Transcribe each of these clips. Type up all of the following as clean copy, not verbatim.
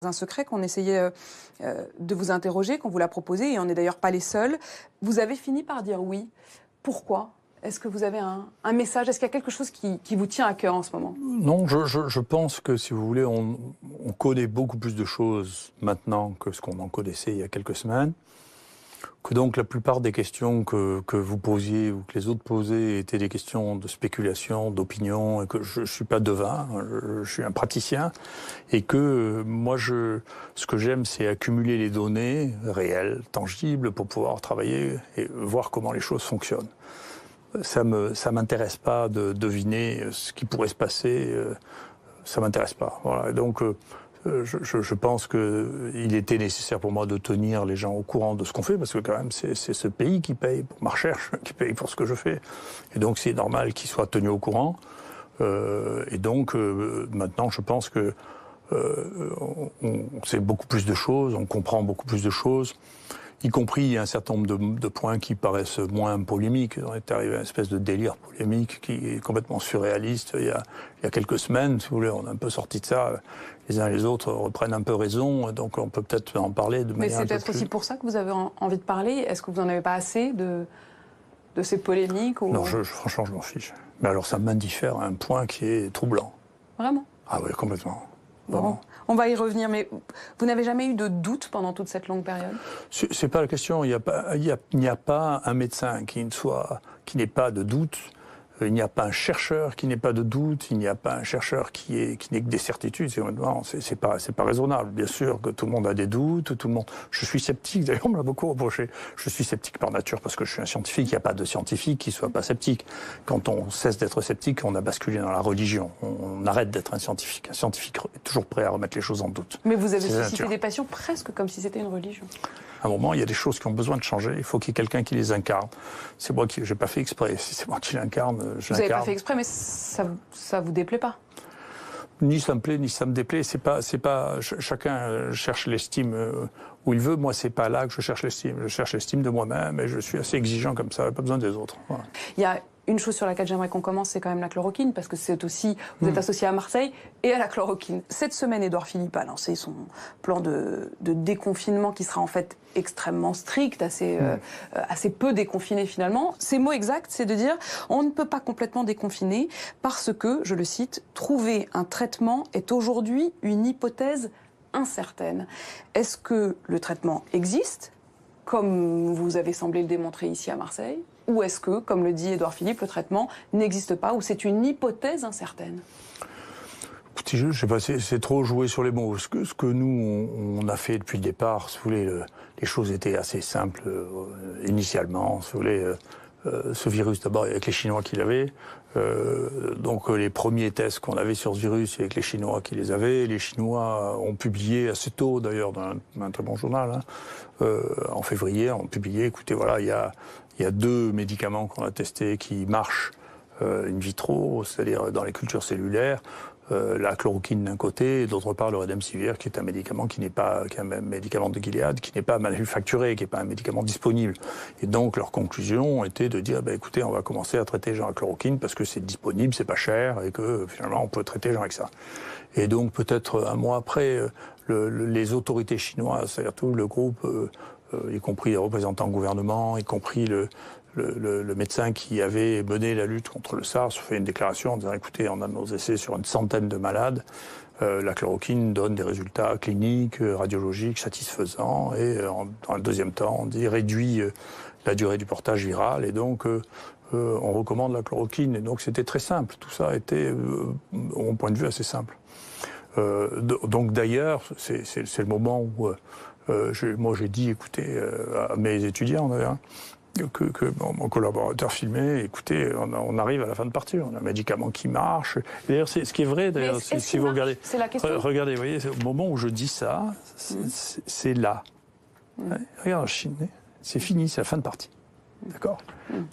Un secret qu'on essayait de vous interroger, qu'on vous l'a proposé, et on n'est d'ailleurs pas les seuls. Vous avez fini par dire oui. Pourquoi? Est-ce que vous avez un message? Est-ce qu'il y a quelque chose qui vous tient à cœur en ce moment? Non, je pense que, si vous voulez, on connaît beaucoup plus de choses maintenant que ce qu'on en connaissait il y a quelques semaines. Que donc la plupart des questions que vous posiez ou que les autres posaient étaient des questions de spéculation, d'opinion, et que je suis pas devin, je suis un praticien, et que moi ce que j'aime, c'est accumuler les données réelles, tangibles, pour pouvoir travailler et voir comment les choses fonctionnent. Ça m'intéresse pas de deviner ce qui pourrait se passer, ça m'intéresse pas. Voilà. Et donc je pense qu'il était nécessaire pour moi de tenir les gens au courant de ce qu'on fait, parce que quand même c'est ce pays qui paye pour ma recherche, qui paye pour ce que je fais. Et donc c'est normal qu'ils soient tenus au courant. Et donc maintenant je pense que on sait beaucoup plus de choses, on comprend beaucoup plus de choses, y compris un certain nombre de points qui paraissent moins polémiques. On est arrivé à une espèce de délire polémique qui est complètement surréaliste. Il y a quelques semaines, si vous voulez, on a un peu sorti de ça. Les uns et les autres reprennent un peu raison, donc on peut peut-être en parler de manière. Mais c'est peut-être aussi pour ça que vous avez envie de parler. Est-ce que vous n'en avez pas assez de ces polémiques ou... Non, franchement, je m'en fiche. Mais alors, ça m'indiffère à un point qui est troublant. Vraiment? Ah oui, complètement. Bon, on va y revenir, mais vous n'avez jamais eu de doute pendant toute cette longue période? C'est pas la question. Il n'y a pas un médecin qui n'ait pas de doute. Il n'y a pas un chercheur qui n'ait pas de doute. Il n'y a pas un chercheur qui n'ait que des certitudes. C'est pas raisonnable. Bien sûr que tout le monde a des doutes. Tout le monde. Je suis sceptique. D'ailleurs, on me l'a beaucoup reproché. Je suis sceptique par nature parce que je suis un scientifique. Il n'y a pas de scientifique qui soit pas sceptique. Quand on cesse d'être sceptique, on a basculé dans la religion. On arrête d'être un scientifique. Un scientifique est toujours prêt à remettre les choses en doute. Mais vous avez suscité des passions presque comme si c'était une religion. À un moment, il y a des choses qui ont besoin de changer. Il faut qu'il y ait quelqu'un qui les incarne. C'est moi qui, j'ai pas fait exprès. Si c'est moi qui l'incarne, je l'incarne. Vous n'avez pas fait exprès, mais ça vous déplaît pas? Ni ça me plaît, ni ça me déplaît. C'est pas. Chacun cherche l'estime où il veut. Moi, c'est pas là que je cherche l'estime. Je cherche l'estime de moi-même, et je suis assez exigeant comme ça. Pas besoin des autres. Voilà. Il y a une chose sur laquelle j'aimerais qu'on commence, c'est quand même la chloroquine, parce que c'est aussi, vous êtes associé à Marseille et à la chloroquine. Cette semaine, Édouard Philippe a lancé son plan de déconfinement qui sera en fait extrêmement strict, assez peu déconfiné finalement. Ses mots exacts, c'est de dire on ne peut pas complètement déconfiner parce que, je le cite, trouver un traitement est aujourd'hui une hypothèse incertaine. Est-ce que le traitement existe, comme vous avez semblé le démontrer ici à Marseille, ou est-ce que, comme le dit Édouard Philippe, le traitement n'existe pas, ou c'est une hypothèse incertaine? Écoutez, je sais pas, c'est trop joué sur les mots. Ce que nous, on a fait depuis le départ, si vous voulez, les choses étaient assez simples initialement. Si vous voulez, ce virus, d'abord, avec les Chinois qui l'avaient. Donc les premiers tests qu'on avait sur ce virus, c'est avec les Chinois qui les avaient. Les Chinois ont publié assez tôt, d'ailleurs, dans un très bon journal, en février, ont publié, écoutez, voilà, il y a 2 médicaments qu'on a testés qui marchent in vitro, c'est-à-dire dans les cultures cellulaires. La chloroquine d'un côté, et d'autre part le Remdesivir, qui est un médicament qui est un médicament de Gilead, qui n'est pas manufacturé, qui n'est pas un médicament disponible. Et donc leur conclusion était de dire, écoutez, on va commencer à traiter les gens à chloroquine parce que c'est disponible, c'est pas cher, et que finalement on peut traiter les gens avec ça. Et donc peut-être un mois après, les autorités chinoises, c'est-à-dire tout le groupe, y compris les représentants du gouvernement, y compris le médecin qui avait mené la lutte contre le SARS, fait une déclaration en disant, écoutez, on a nos essais sur une centaine de malades, la chloroquine donne des résultats cliniques, radiologiques satisfaisants, et dans un deuxième temps, on dit réduit la durée du portage viral, et donc on recommande la chloroquine. Et donc c'était très simple, tout ça était, de mon point de vue, assez simple. Donc d'ailleurs, c'est le moment où moi j'ai dit, écoutez, à mes étudiants d'ailleurs, que mon collaborateur filmait, écoutez, on arrive à la fin de partie, on a un médicament qui marche. D'ailleurs, ce qui est vrai, d'ailleurs, si vous regardez, c'est la question. Regardez, vous voyez, au moment où je dis ça, c'est là. Regarde la Chine, c'est fini, c'est la fin de partie. D'accord.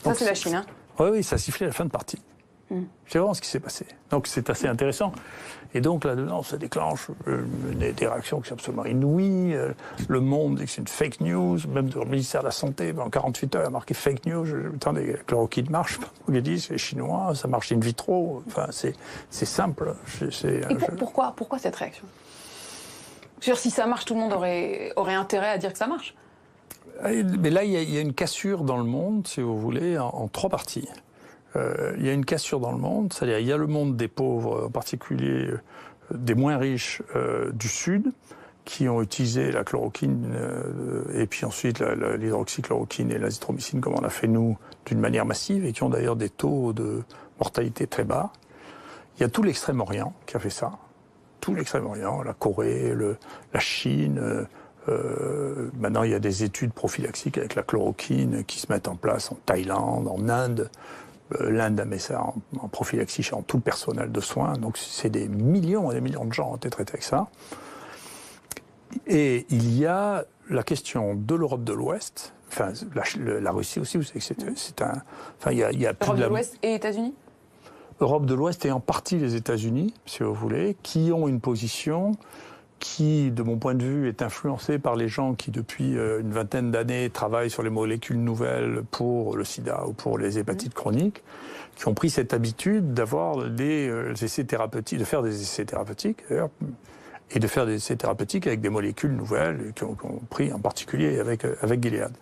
Ça, c'est la Chine, hein? Oui, ça sifflait à la fin de partie. C'est vraiment ce qui s'est passé. Donc c'est assez intéressant. Et donc là-dedans, ça déclenche des réactions qui sont absolument inouïes. Le Monde dit que c'est une fake news. Même le ministère de la Santé, en 48 heures, a marqué fake news. Attendez, la chloroquine marche. Ils disent, c'est chinois, ça marche in vitro. Enfin, c'est simple. Et pourquoi cette réaction? Si ça marche, tout le monde aurait intérêt à dire que ça marche. Mais là, il y a une cassure dans le monde, si vous voulez, en 3 parties. Il y a une cassure dans le monde, c'est-à-dire il y a le monde des pauvres, en particulier des moins riches du Sud, qui ont utilisé la chloroquine et puis ensuite l'hydroxychloroquine et l'azithromycine, comme on a fait nous, d'une manière massive, et qui ont d'ailleurs des taux de mortalité très bas. Il y a tout l'Extrême-Orient qui a fait ça. Tout l'Extrême-Orient, la Corée, la Chine. Maintenant, il y a des études prophylaxiques avec la chloroquine qui se mettent en place en Thaïlande, en Inde. L'Inde a mis ça en prophylaxie chez tout le personnel de soins. Donc, c'est des millions et des millions de gens ont été traités avec ça. Et il y a la question de l'Europe de l'Ouest, enfin la Russie aussi, vous savez que c'est un... Enfin, il y a plus Europe de l'Ouest et États-Unis ? Europe de l'Ouest et en partie les États-Unis, si vous voulez, qui ont une position qui, de mon point de vue, est influencée par les gens qui, depuis une vingtaine d'années, travaillent sur les molécules nouvelles pour le sida ou pour les hépatites chroniques, qui ont pris cette habitude d'avoir des essais thérapeutiques, de faire des essais thérapeutiques, d'ailleurs, et de faire des essais thérapeutiques avec des molécules nouvelles, qui ont pris en particulier avec Gilead.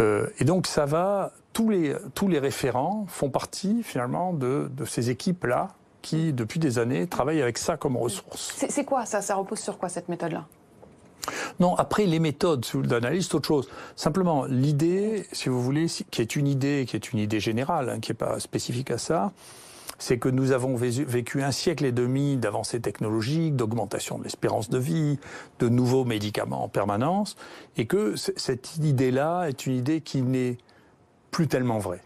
Et donc ça va, tous les référents font partie finalement de ces équipes-là qui, depuis des années, travaillent avec ça comme ressource. C'est quoi ça ? Ça repose sur quoi cette méthode-là ? Non, après les méthodes d'analyse, c'est autre chose. Simplement, l'idée, si vous voulez, qui est une idée générale, hein, qui n'est pas spécifique à ça, c'est que nous avons vécu 1 siècle et demi d'avancées technologiques, d'augmentation de l'espérance de vie, de nouveaux médicaments en permanence, et que cette idée-là est une idée qui n'est plus tellement vraie.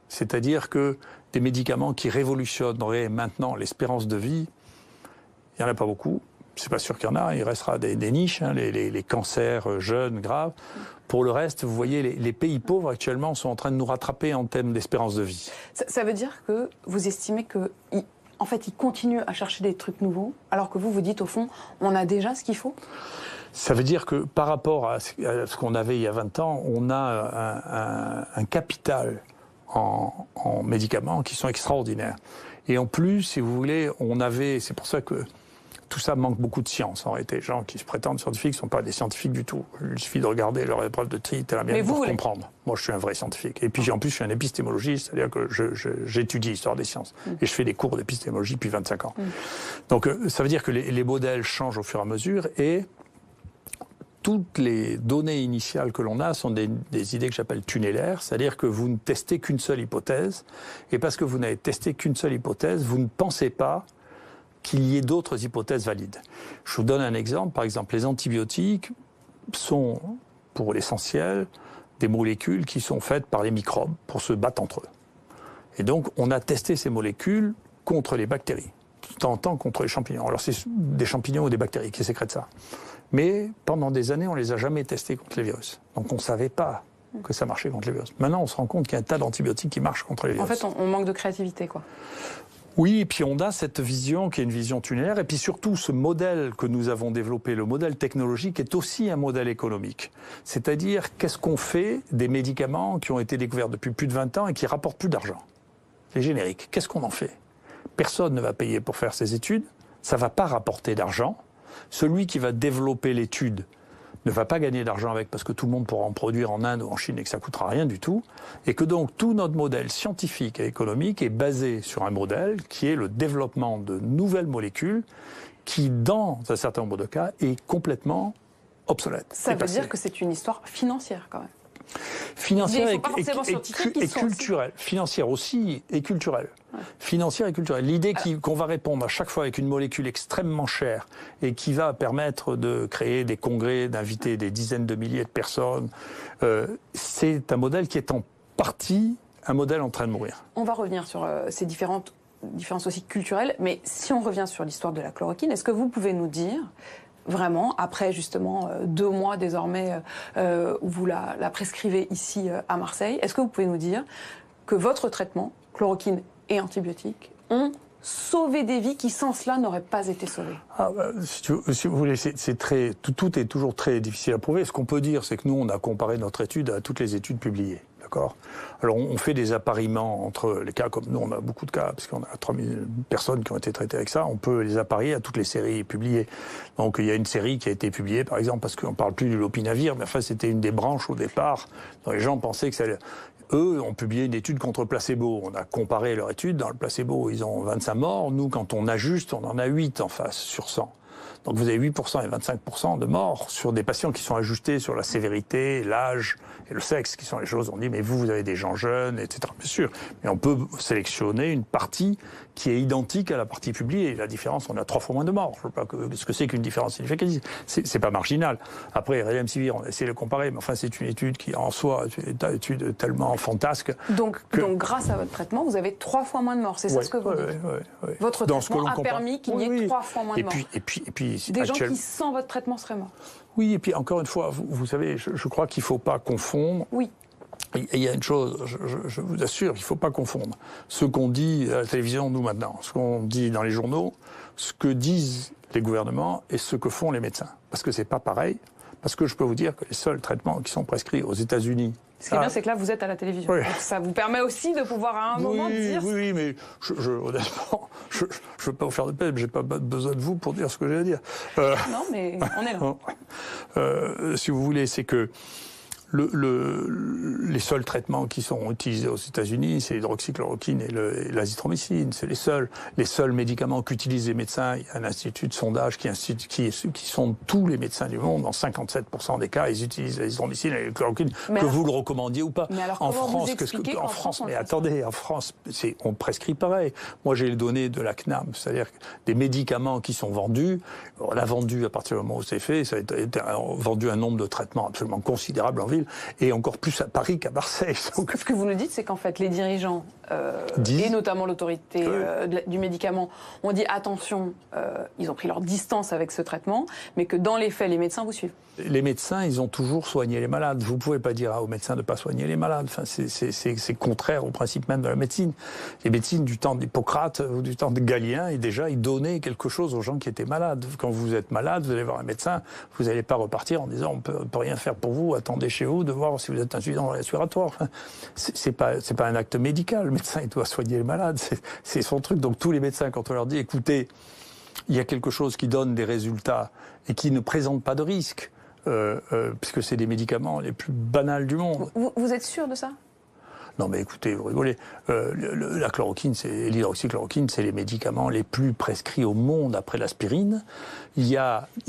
C'est-à-dire que des médicaments qui révolutionneraient maintenant l'espérance de vie, il n'y en a pas beaucoup. C'est pas sûr qu'il y en a, il restera des niches, hein, les cancers jeunes, graves. Pour le reste, vous voyez, les pays pauvres actuellement sont en train de nous rattraper en termes d'espérance de vie. Ça veut dire que vous estimez qu'en fait, ils continuent à chercher des trucs nouveaux, alors que vous dites au fond, on a déjà ce qu'il faut ? Ça veut dire que par rapport à ce qu'on avait il y a 20 ans, on a un capital en médicaments qui sont extraordinaires. Et en plus, si vous voulez, c'est pour ça que tout ça manque beaucoup de science en réalité. Les gens qui se prétendent scientifiques ne sont pas des scientifiques du tout. Il suffit de regarder leur épreuve de tri, la mienne, pour comprendre. Moi, je suis un vrai scientifique. Et puis, en plus, je suis un épistémologiste, c'est-à-dire que j'étudie l'histoire des sciences. Et je fais des cours d'épistémologie depuis 25 ans. Donc, ça veut dire que les modèles changent au fur et à mesure et toutes les données initiales que l'on a sont des idées que j'appelle tunnellaires, c'est-à-dire que vous ne testez qu'une seule hypothèse. Et parce que vous n'avez testé qu'une seule hypothèse, vous ne pensez pas qu'il y ait d'autres hypothèses valides. Je vous donne un exemple. Par exemple, les antibiotiques sont, pour l'essentiel, des molécules qui sont faites par les microbes pour se battre entre eux. Et donc, on a testé ces molécules contre les bactéries, tout en temps contre les champignons. Alors, c'est des champignons ou des bactéries qui sécrètent ça. Mais pendant des années, on ne les a jamais testées contre les virus. Donc, on ne savait pas que ça marchait contre les virus. Maintenant, on se rend compte qu'il y a un tas d'antibiotiques qui marchent contre les virus. En fait, on manque de créativité, quoi. Oui, et puis on a cette vision qui est une vision tunnelaire, et puis surtout ce modèle que nous avons développé, le modèle technologique, est aussi un modèle économique. C'est-à-dire, qu'est-ce qu'on fait des médicaments qui ont été découverts depuis plus de 20 ans et qui rapportent plus d'argent ? Les génériques, qu'est-ce qu'on en fait ? Personne ne va payer pour faire ces études, ça ne va pas rapporter d'argent. Celui qui va développer l'étude ne va pas gagner d'argent avec parce que tout le monde pourra en produire en Inde ou en Chine et que ça ne coûtera rien du tout. Et que donc tout notre modèle scientifique et économique est basé sur un modèle qui est le développement de nouvelles molécules qui, dans un certain nombre de cas, est complètement obsolète. Ça veut dire que c'est une histoire financière quand même. Financière et culturelle. Aussi. Financière aussi et culturelle. Ouais. Financière et culturelle. L'idée qu'on va répondre à chaque fois avec une molécule extrêmement chère et qui va permettre de créer des congrès, d'inviter des dizaines de milliers de personnes, c'est un modèle qui est en partie un modèle en train de mourir. On va revenir sur ces différences aussi culturelles, mais si on revient sur l'histoire de la chloroquine, est-ce que vous pouvez nous dire vraiment, après justement 2 mois désormais où vous la prescrivez ici à Marseille, est-ce que vous pouvez nous dire que votre traitement, chloroquine et antibiotiques, ont sauvé des vies qui sans cela n'auraient pas été sauvées ? Si vous voulez, tout est toujours très difficile à prouver. Ce qu'on peut dire, c'est que nous, on a comparé notre étude à toutes les études publiées. d'accord. Alors on fait des appariements entre les cas, comme nous on a beaucoup de cas, parce qu'on a 3000 personnes qui ont été traitées avec ça, on peut les apparier à toutes les séries publiées. Donc il y a une série qui a été publiée par exemple, parce qu'on ne parle plus du lopinavir, mais enfin c'était une des branches au départ, dont les gens pensaient que ça allait... Eux ont publié une étude contre placebo. On a comparé leur étude. Dans le placebo, ils ont 25 morts. Nous, quand on ajuste, on en a 8 en face sur 100. Donc vous avez 8% et 25% de morts sur des patients qui sont ajustés sur la sévérité, l'âge et le sexe, qui sont les choses. On dit, mais vous avez des gens jeunes, etc. Bien sûr. Mais on peut sélectionner une partie qui est identique à la partie publiée. La différence, on a 3 fois moins de morts. Je ne sais pas ce que c'est qu'une différence significative. C'est pas marginal. Après, Remdesivir, on a essayé de le comparer, mais enfin, c'est une étude qui, en soi, est une étude tellement fantasque. Donc, grâce à votre traitement, vous avez 3 fois moins de morts. C'est ça ce que vous dites. Votre traitement a permis qu'il y ait 3 fois moins de morts. Et puis, des gens qui, sans votre traitement, seraient morts. Oui, et puis encore une fois, vous savez, je crois qu'il ne faut pas confondre. Oui. Il y a une chose, je vous assure, il ne faut pas confondre ce qu'on dit à la télévision, nous maintenant, ce qu'on dit dans les journaux, ce que disent les gouvernements et ce que font les médecins. Parce que ce n'est pas pareil. Parce que je peux vous dire que les seuls traitements qui sont prescrits aux États-Unis... Ce qui est bien, c'est que là, vous êtes à la télévision. Oui. Donc ça vous permet aussi de pouvoir, à un moment, dire... Oui, mais honnêtement, je ne veux pas vous faire de peine, mais je n'ai pas besoin de vous pour dire ce que j'ai à dire. Non, mais on est là. Si vous voulez, c'est que les seuls traitements qui sont utilisés aux États-Unis, c'est l'hydroxychloroquine et l'azithromycine. C'est les seuls médicaments qu'utilisent les médecins. Il y a un institut de sondage qui sonde tous les médecins du monde. Dans 57% des cas, ils utilisent l'azithromycine et la chloroquine, que vous le recommandiez ou pas. Mais alors, en France, mais attendez, en France, on prescrit pareil. Moi, j'ai les données de la CNAM, c'est-à-dire des médicaments qui sont vendus. On a vendu à partir du moment où c'est fait, ça a été vendu un nombre de traitements absolument considérable en ville. Et encore plus à Paris qu'à Marseille. Donc... Ce que vous nous dites, c'est qu'en fait, les dirigeants, et notamment l'autorité du médicament, ont dit attention, ils ont pris leur distance avec ce traitement, mais que dans les faits, les médecins vous suivent. Les médecins, ils ont toujours soigné les malades. Vous ne pouvez pas dire aux médecins de ne pas soigner les malades. Enfin, c'est contraire au principe même de la médecine. Les médecines du temps d'Hippocrate ou du temps de Galien, et déjà, ils donnaient quelque chose aux gens qui étaient malades. Quand vous êtes malade, vous allez voir un médecin, vous n'allez pas repartir en disant on peut rien faire pour vous, attendez chez vous de voir si vous êtes insuffisant respiratoire. Enfin, c'est pas un acte médical. Le médecin, il doit soigner les malades. C'est son truc. Donc tous les médecins, quand on leur dit écoutez, il y a quelque chose qui donne des résultats et qui ne présente pas de risque, puisque c'est des médicaments les plus banals du monde. Vous êtes sûr de ça ? Non mais écoutez, vous rigolez. La chloroquine, l'hydroxychloroquine, c'est les médicaments les plus prescrits au monde après l'aspirine. Il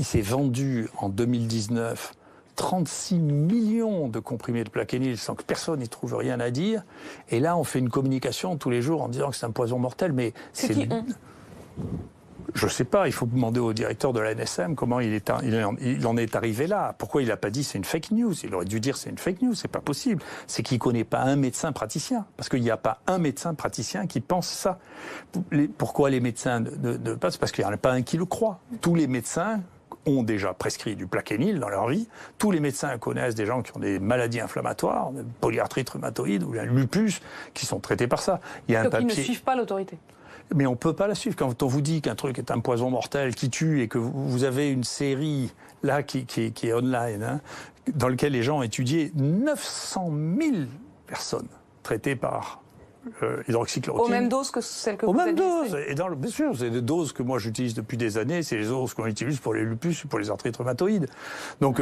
s'est vendu en 2019 36 millions de comprimés de plaquenil sans que personne n'y trouve rien à dire. Et là, on fait une communication tous les jours en disant que c'est un poison mortel. Mais c'est qui on ? Je ne sais pas, il faut demander au directeur de la NSM comment il en est arrivé là. Pourquoi il n'a pas dit c'est une fake news ? Il aurait dû dire c'est une fake news, c'est pas possible. C'est qu'il ne connaît pas un médecin praticien. Parce qu'il n'y a pas un médecin praticien qui pense ça. Pourquoi les médecins ne passent ? Parce qu'il n'y en a pas un qui le croit. Tous les médecins ont déjà prescrit du plaquenil dans leur vie. Tous les médecins connaissent des gens qui ont des maladies inflammatoires, polyarthrite rhumatoïde ou un lupus, qui sont traités par ça. Il y a donc ils ne suivent pas l'autorité. Mais on ne peut pas la suivre. Quand on vous dit qu'un truc est un poison mortel qui tue et que vous avez une série là qui est online, hein, dans laquelle les gens ont étudié 900 000 personnes traitées par hydroxychloroquine. Aux mêmes doses que celles que vous avez doses. Et bien sûr, c'est des doses que moi j'utilise depuis des années, c'est les doses qu'on utilise pour les lupus, pour les arthrites rhumatoïdes. Donc,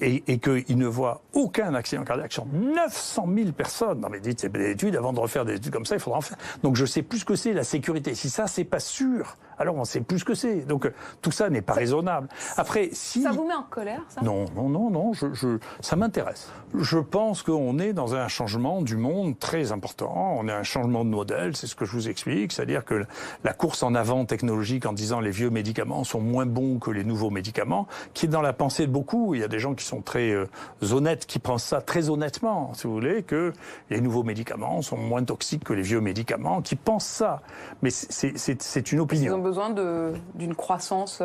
et qu'ils ne voient aucun accident cardiaque sur 900 000 personnes. Non mais dites, c'est des études, avant de refaire des études comme ça, il faudra en faire. Donc je sais plus ce que c'est la sécurité. Si ça, c'est pas sûr, alors on sait plus ce que c'est. Donc tout ça n'est pas raisonnable. Après, si... Ça vous met en colère, ça ? Non, ça m'intéresse. Je pense qu'on est dans un changement du monde très important. On a un changement de modèle, c'est ce que je vous explique, c'est-à-dire que la course en avant technologique en disant les vieux médicaments sont moins bons que les nouveaux médicaments, qui est dans la pensée de beaucoup. Il y a des gens qui sont très honnêtes, qui pensent ça très honnêtement, si vous voulez, que les nouveaux médicaments sont moins toxiques que les vieux médicaments, qui pensent ça. Mais c'est une opinion. Ils ont besoin d'une croissance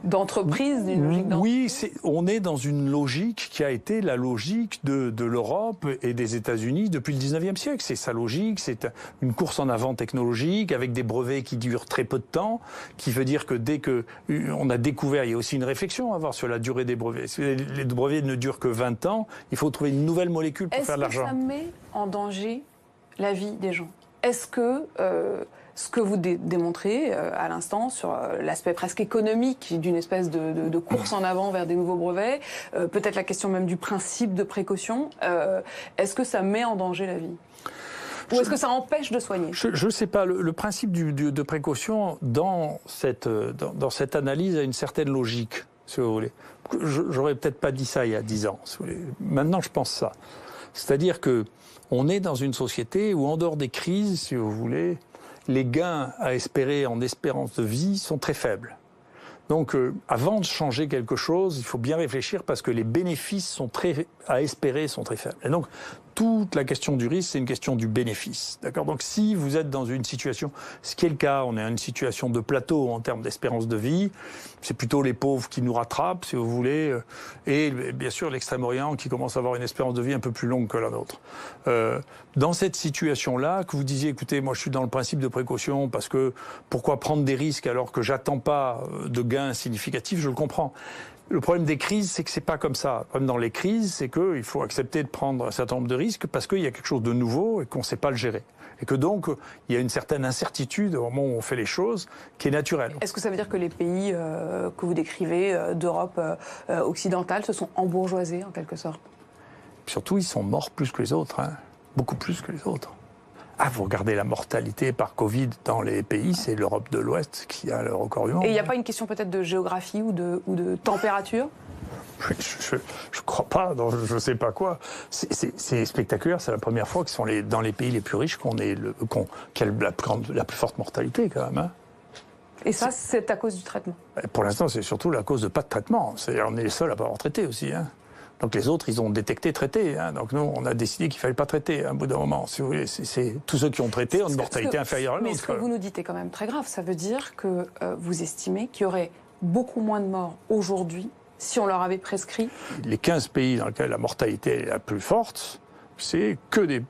d'entreprise, d'une logique d'entreprise. Oui, on est dans une logique qui a été la logique de l'Europe et des États-Unis depuis le 19e siècle. C'est sa logique, c'est une course en avant technologique avec des brevets qui durent très peu de temps, qui veut dire que dès que on a découvert, il y a aussi une réflexion à avoir sur la durée des brevets. Si les brevets ne durent que 20 ans, il faut trouver une nouvelle molécule pour faire de l'argent. Est-ce que ça met en danger la vie des gens? Est-ce que ce que vous démontrez à l'instant sur l'aspect presque économique d'une espèce de course en avant vers des nouveaux brevets, peut-être la question même du principe de précaution, est-ce que ça met en danger la vie? Ou est-ce que ça empêche de soigner? Je ne sais pas. Le principe de précaution dans cette analyse a une certaine logique, si vous voulez. J'aurais peut-être pas dit ça il y a 10 ans, si vous voulez. Maintenant, je pense ça. C'est-à-dire que on est dans une société où, en dehors des crises, si vous voulez, les gains à espérer en espérance de vie sont très faibles. Donc, avant de changer quelque chose, il faut bien réfléchir parce que les bénéfices à espérer sont très faibles. Et donc, toute la question du risque, c'est une question du bénéfice. D'accord ? Donc, si vous êtes dans une situation, ce qui est le cas, on est dans une situation de plateau en termes d'espérance de vie, c'est plutôt les pauvres qui nous rattrapent, si vous voulez, et bien sûr l'Extrême-Orient qui commence à avoir une espérance de vie un peu plus longue que la nôtre. Dans cette situation-là, que vous disiez, écoutez, moi je suis dans le principe de précaution parce que pourquoi prendre des risques alors que j'attends pas de gains significatifs, je le comprends. Le problème des crises, c'est que c'est pas comme ça. Le problème dans les crises, c'est qu'il faut accepter de prendre un certain nombre de risques parce qu'il y a quelque chose de nouveau et qu'on ne sait pas le gérer. Et que donc, il y a une certaine incertitude au moment où on fait les choses qui est naturelle. Est-ce que ça veut dire que les pays que vous décrivez d'Europe occidentale se sont embourgeoisés en quelque sorte? Surtout, ils sont morts plus que les autres, hein. Beaucoup plus que les autres. Ah, vous regardez la mortalité par Covid dans les pays, c'est l'Europe de l'Ouest qui a le record du monde. Et il n'y a pas une question peut-être de géographie ou de température? Je crois pas, je sais pas quoi. C'est spectaculaire, c'est la première fois que dans les pays les plus riches qu'il y a la plus forte mortalité quand même. Hein. Et ça, c'est à cause du traitement? Pour l'instant, c'est surtout la cause de pas de traitement. C'est-à-dire, on est les seuls à pas avoir traité aussi. Hein. Donc les autres, ils ont détecté, traité. Hein. Donc nous, on a décidé qu'il fallait pas traiter à un bout d'un moment. Si vous voulez, c'est tous ceux qui ont traité ont une mortalité inférieure à l'autre. Mais ce que vous nous dites est quand même très grave. Ça veut dire que vous estimez qu'il y aurait beaucoup moins de morts aujourd'hui si on leur avait prescrit? Les 15 pays dans lesquels la mortalité est la plus forte, c'est que des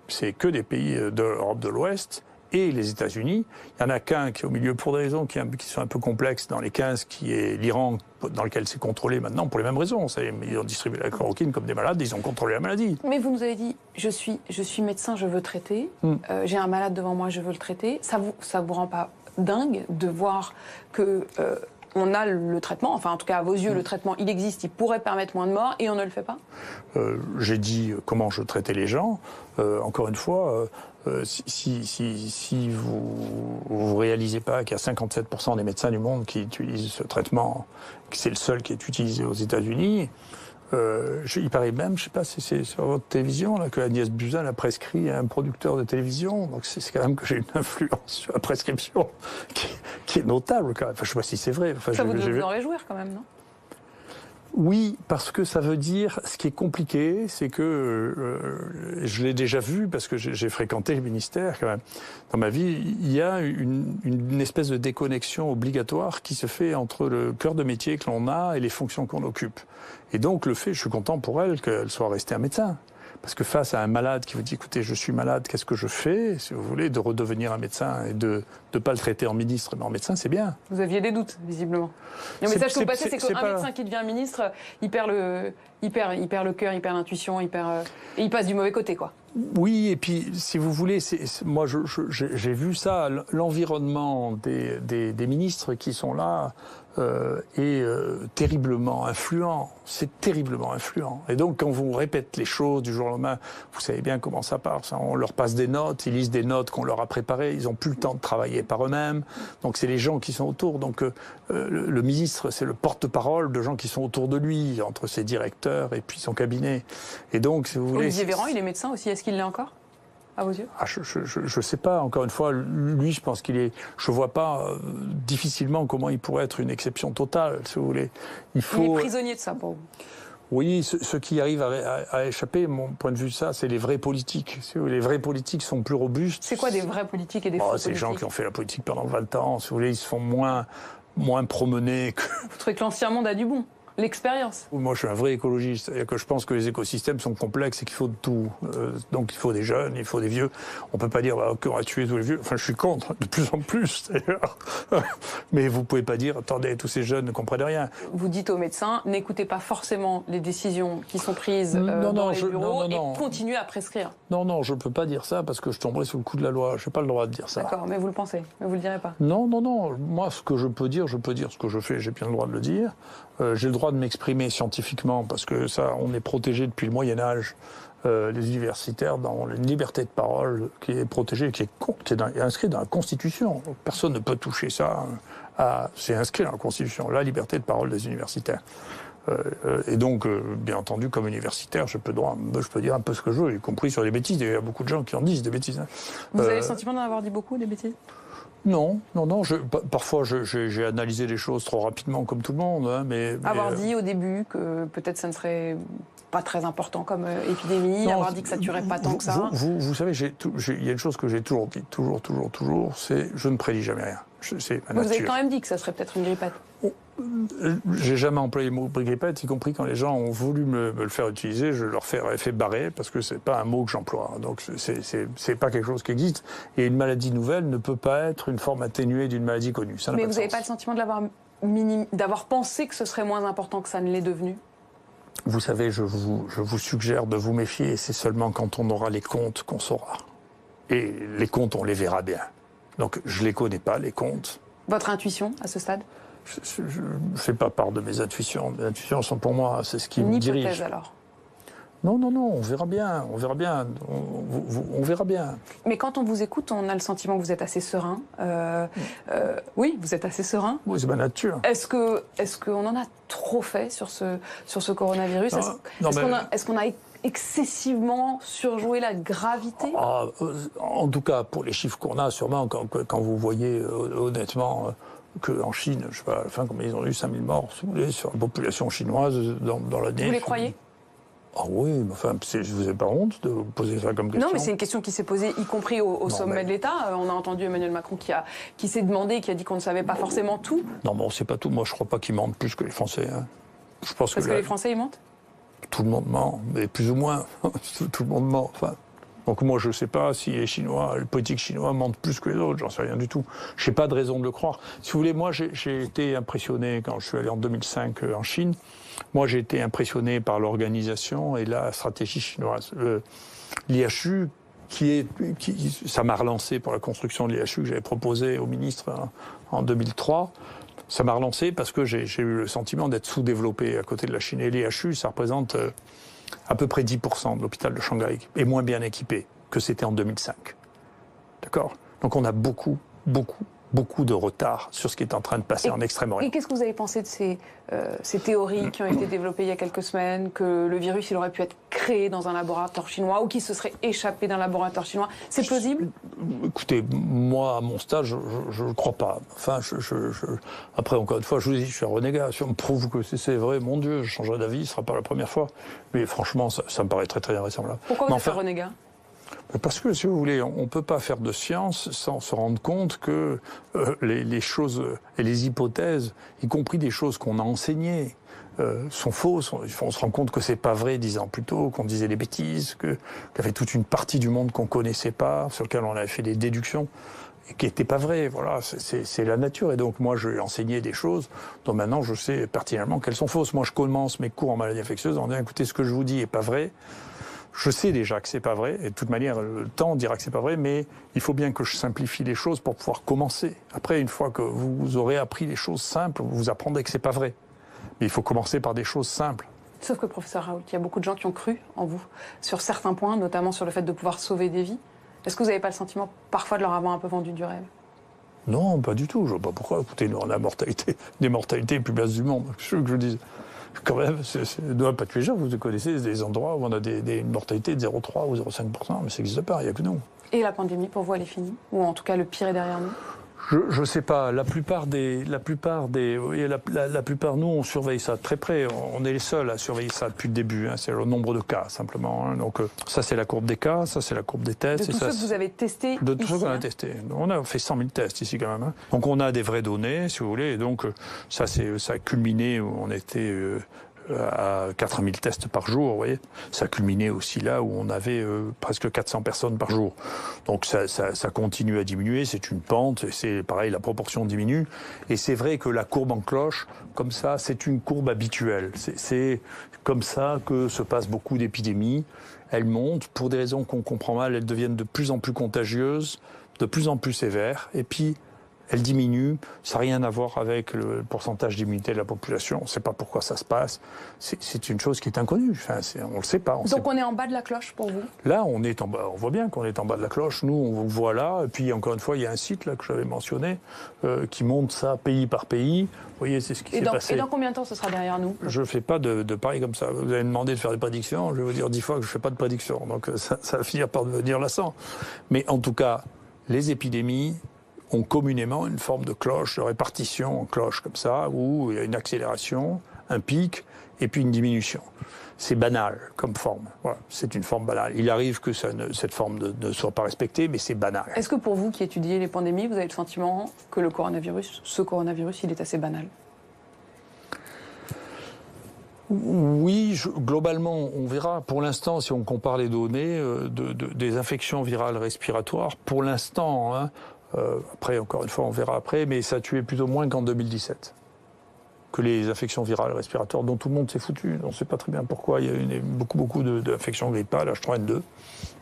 pays de l'Europe de l'Ouest et les États-Unis. Il y en a qu'un qui est au milieu pour des raisons qui sont un peu complexes dans les 15, qui est l'Iran, dans lequel c'est contrôlé maintenant pour les mêmes raisons. Ils ont distribué la chloroquine comme des malades, ils ont contrôlé la maladie. Mais vous nous avez dit, je suis médecin, je veux traiter, j'ai un malade devant moi, je veux le traiter. Ça vous rend pas dingue de voir que on a le traitement, enfin en tout cas à vos yeux, le traitement il existe, il pourrait permettre moins de morts et on ne le fait pas? J'ai dit comment je traitais les gens. Encore une fois, si vous réalisez pas qu'il y a 57% des médecins du monde qui utilisent ce traitement, que c'est le seul qui est utilisé aux États-Unis, il paraît même, je sais pas si c'est sur votre télévision, là, que Agnès Buzyn a prescrit à un producteur de télévision. Donc c'est quand même que j'ai une influence sur la prescription qui est notable quand même. Enfin, je sais pas si c'est vrai. Enfin, ça vous devez vous en réjouir quand même, non? Oui, parce que ça veut dire, ce qui est compliqué, c'est que, je l'ai déjà vu, parce que j'ai fréquenté le ministère quand même, dans ma vie, il y a une espèce de déconnexion obligatoire qui se fait entre le cœur de métier que l'on a et les fonctions qu'on occupe. Et donc je suis content pour elle qu'elle soit restée un médecin. Parce que face à un malade qui vous dit, écoutez, je suis malade, qu'est-ce que je fais? Si vous voulez, de redevenir un médecin et de ne pas le traiter en ministre, mais en médecin, c'est bien. Vous aviez des doutes, visiblement. Le message que vous passez, c'est qu'un médecin qui devient ministre, il perd le cœur, il perd l'intuition, et il passe du mauvais côté, quoi. Oui, et puis, si vous voulez, moi, j'ai vu ça, l'environnement des ministres qui sont là est terriblement influent. C'est terriblement influent. Et donc, quand vous répète les choses du jour au lendemain, vous savez bien comment ça part. On leur passe des notes, ils lisent des notes qu'on leur a préparées, ils n'ont plus le temps de travailler par eux-mêmes. Donc, c'est les gens qui sont autour. Donc, le ministre, c'est le porte-parole de gens qui sont autour de lui, entre ses directeurs et puis son cabinet. Et donc, si vous voulez... Olivier Véran, il est médecin aussi. Est-ce qu'il l'est encore, à vos yeux? Je sais pas. Encore une fois, lui, je pense qu'il est... Je vois pas difficilement comment il pourrait être une exception totale, si vous voulez. Il est prisonnier de ça, pour vous? Oui, ceux qui arrivent à échapper, mon point de vue, ça, c'est les vrais politiques. Si vous voulez, les vrais politiques sont plus robustes. C'est quoi des vrais politiques et des faux politiques? C'est les gens qui ont fait la politique pendant 20 ans. Si vous voulez, ils se font moins moins promené que... Vous trouvez que l'ancien monde a du bon? L'expérience. Moi, je suis un vrai écologiste. C'est-à-dire que je pense que les écosystèmes sont complexes et qu'il faut de tout. Donc, il faut des jeunes, il faut des vieux. On peut pas dire qu'on va tuer tous les vieux. Enfin, je suis contre, de plus en plus, d'ailleurs. Mais vous pouvez pas dire, attendez, tous ces jeunes ne comprennent rien. Vous dites aux médecins, n'écoutez pas forcément les décisions qui sont prises dans les bureaux et continuez à prescrire. Non, je peux pas dire ça parce que je tomberai sous le coup de la loi. Je n'ai pas le droit de dire ça. D'accord, mais vous le pensez, mais vous le direz pas. Non. Moi, ce que je peux dire ce que je fais. J'ai bien le droit de le dire. J'ai le droit de m'exprimer scientifiquement parce que ça, on est protégé depuis le Moyen-Âge, les universitaires, dans une liberté de parole qui est protégée, qui est inscrite dans la Constitution. Personne ne peut toucher ça. C'est inscrit dans la Constitution, la liberté de parole des universitaires. Et donc, bien entendu, comme universitaire, je peux dire un peu ce que je veux, y compris sur les bêtises. Il y a beaucoup de gens qui en disent des bêtises. Hein. Vous avez le sentiment d'en avoir dit beaucoup, des bêtises ? Non. Parfois, j'ai analysé les choses trop rapidement, comme tout le monde. Hein, mais avoir dit au début que peut-être ça ne serait pas très important comme épidémie, avoir dit que ça ne tuerait pas tant que ça. Vous savez, il y a une chose que j'ai toujours dit, toujours, c'est je ne prédis jamais rien. Vous avez quand même dit que ça serait peut-être une grippette. J'ai jamais employé le mot grippette, y compris quand les gens ont voulu me le faire utiliser, je leur ai fait barrer parce que c'est pas un mot que j'emploie. Donc c'est pas quelque chose qui existe. Et une maladie nouvelle ne peut pas être une forme atténuée d'une maladie connue. Ça n'a Mais pas de vous n'avez sens. pas le sentiment d'avoir pensé que ce serait moins important que ça ne l'est devenu? Vous savez, je vous suggère de vous méfier, et c'est seulement quand on aura les comptes qu'on saura. Et les comptes, on les verra bien. Donc je les connais pas, les comptes. Votre intuition, à ce stade? Je ne fais pas part de mes intuitions. Mes intuitions sont pour moi, c'est ce qui me dirige. Une hypothèse alors? Non, on verra bien, on verra bien. Mais quand on vous écoute, on a le sentiment que vous êtes assez serein. Oui, vous êtes assez serein. Oui, c'est ma nature. Est-ce qu'on en a trop fait sur ce coronavirus? Est-ce qu'on a excessivement surjoué la gravité? En tout cas, pour les chiffres qu'on a, sûrement, quand vous voyez honnêtement qu'en Chine, je sais pas, à la fin, comme ils ont eu 5000 morts, si vous voulez, sur la population chinoise dans l'année. Vous les croyez? Ah oui, mais enfin, vous n'avez pas honte de vous poser ça comme question? Non, mais c'est une question qui s'est posée, y compris au sommet de l'État. On a entendu Emmanuel Macron qui s'est demandé, qui a dit qu'on ne savait pas forcément tout. Non, mais on ne sait pas tout. Moi, je ne crois pas qu'ils mentent plus que les Français. Hein. Je pense Parce que les Français, ils mentent? Tout le monde ment, mais plus ou moins. Tout le monde ment. Enfin, donc moi, je ne sais pas si les politiques chinois mentent plus que les autres. J'en sais rien du tout. Je n'ai pas de raison de le croire. Si vous voulez, moi, j'ai été impressionné quand je suis allé en 2005 en Chine. Moi, j'ai été impressionné par l'organisation et la stratégie chinoise. L'IHU, ça m'a relancé pour la construction de l'IHU que j'avais proposé au ministre en 2003. Ça m'a relancé parce que j'ai eu le sentiment d'être sous-développé à côté de la Chine. Et l'IHU, ça représente à peu près 10% de l'hôpital de Shanghai, et moins bien équipé que c'était en 2005. D'accord? Donc on a beaucoup de retard sur ce qui est en train de passer en Extrême-Orient. Et qu'est-ce que vous avez pensé de ces théories qui ont été développées il y a quelques semaines, que le virus il aurait pu être créé dans un laboratoire chinois ou qu'il se serait échappé d'un laboratoire chinois? C'est plausible? Écoutez, moi, à mon stade, je ne crois pas. Enfin, après, encore une fois, je vous dis, je suis un renégat. Si on me prouve que c'est vrai, mon Dieu, je changerai d'avis, ce ne sera pas la première fois. Mais franchement, ça me paraît très, très invraisemblable. Pourquoi vous êtes un renégat? Parce que, si vous voulez, on ne peut pas faire de science sans se rendre compte que les choses et les hypothèses, y compris des choses qu'on a enseignées, sont fausses. On se rend compte que c'est pas vrai 10 ans plus tôt, qu'on disait des bêtises, qu'il y avait toute une partie du monde qu'on connaissait pas, sur lequel on avait fait des déductions, et qui n'étaient pas vraies. Voilà, c'est la nature. Et donc, moi, j'ai enseigné des choses dont maintenant je sais pertinemment qu'elles sont fausses. Moi, je commence mes cours en maladie infectieuse en disant, écoutez, ce que je vous dis est pas vrai. Je sais déjà que c'est pas vrai, et de toute manière, le temps dira que c'est pas vrai, mais il faut bien que je simplifie les choses pour pouvoir commencer. Après, une fois que vous aurez appris les choses simples, vous apprendrez que c'est pas vrai. Mais il faut commencer par des choses simples. Sauf que, professeur Raoult, il y a beaucoup de gens qui ont cru en vous, sur certains points, notamment sur le fait de pouvoir sauver des vies. Est-ce que vous n'avez pas le sentiment, parfois, de leur avoir un peu vendu du rêve? Non, pas du tout. Je ne vois pas pourquoi. Écoutez, nous, on a des mortalités les plus basses du monde. Je veux que je dise. Quand même, ne doit pas tuer les gens. Vous connaissez des endroits où on a une mortalité de 0,3 ou 0,5%, mais ça n'existe pas, il n'y a que nous. Et la pandémie, pour vous, elle est finie? Ou en tout cas, le pire est derrière nous? Je sais pas. La plupart, vous voyez, la plupart, nous, on surveille ça de très près. On est les seuls à surveiller ça depuis le début. Hein. C'est le nombre de cas, simplement. Hein. Donc, ça, c'est la courbe des cas, ça, c'est la courbe des tests. De tous ceux que vous avez testés de tous ceux qu'on a hein. testés. On a fait 100 000 tests ici, quand même. Hein. Donc, on a des vraies données, si vous voulez. Et donc, ça a culminé où on était à 4000 tests par jour, vous voyez. Ça a culminé aussi là où on avait presque 400 personnes par jour. Donc ça continue à diminuer, c'est une pente, c'est pareil, la proportion diminue. Et c'est vrai que la courbe en cloche, comme ça, c'est une courbe habituelle. C'est comme ça que se passent beaucoup d'épidémies. Elles montent, pour des raisons qu'on comprend mal, elles deviennent de plus en plus contagieuses, de plus en plus sévères. Et puis, elle diminue, ça n'a rien à voir avec le pourcentage d'immunité de la population. On ne sait pas pourquoi ça se passe. C'est une chose qui est inconnue. Enfin, on ne le sait pas. Donc on est en bas de la cloche pour vous ? Là, on est en bas. On voit bien qu'on est en bas de la cloche. Nous, on vous voit là. Et puis, encore une fois, il y a un site là que j'avais mentionné qui montre ça pays par pays. Vous voyez, c'est ce qui s'est passé. Et dans combien de temps ce sera derrière nous ? Je ne fais pas de paris comme ça. Vous avez demandé de faire des prédictions. Je vais vous dire 10 fois que je ne fais pas de prédictions. Donc ça va finir par devenir lassant. Mais en tout cas, les épidémies ont communément une forme de cloche, de répartition en cloche comme ça, où il y a une accélération, un pic, et puis une diminution. C'est banal comme forme. Voilà, c'est une forme banale. Il arrive que cette forme ne soit pas respectée, mais c'est banal. Est-ce que pour vous qui étudiez les pandémies, vous avez le sentiment que ce coronavirus, il est assez banal ? Oui, globalement, on verra. Pour l'instant, si on compare les données des infections virales respiratoires, pour l'instant, hein, après, encore une fois, on verra après, mais ça tuait plutôt moins qu'en 2017. Que les infections virales respiratoires dont tout le monde s'est foutu. On ne sait pas très bien pourquoi. Il y a eu beaucoup d'infections grippales, H3N2.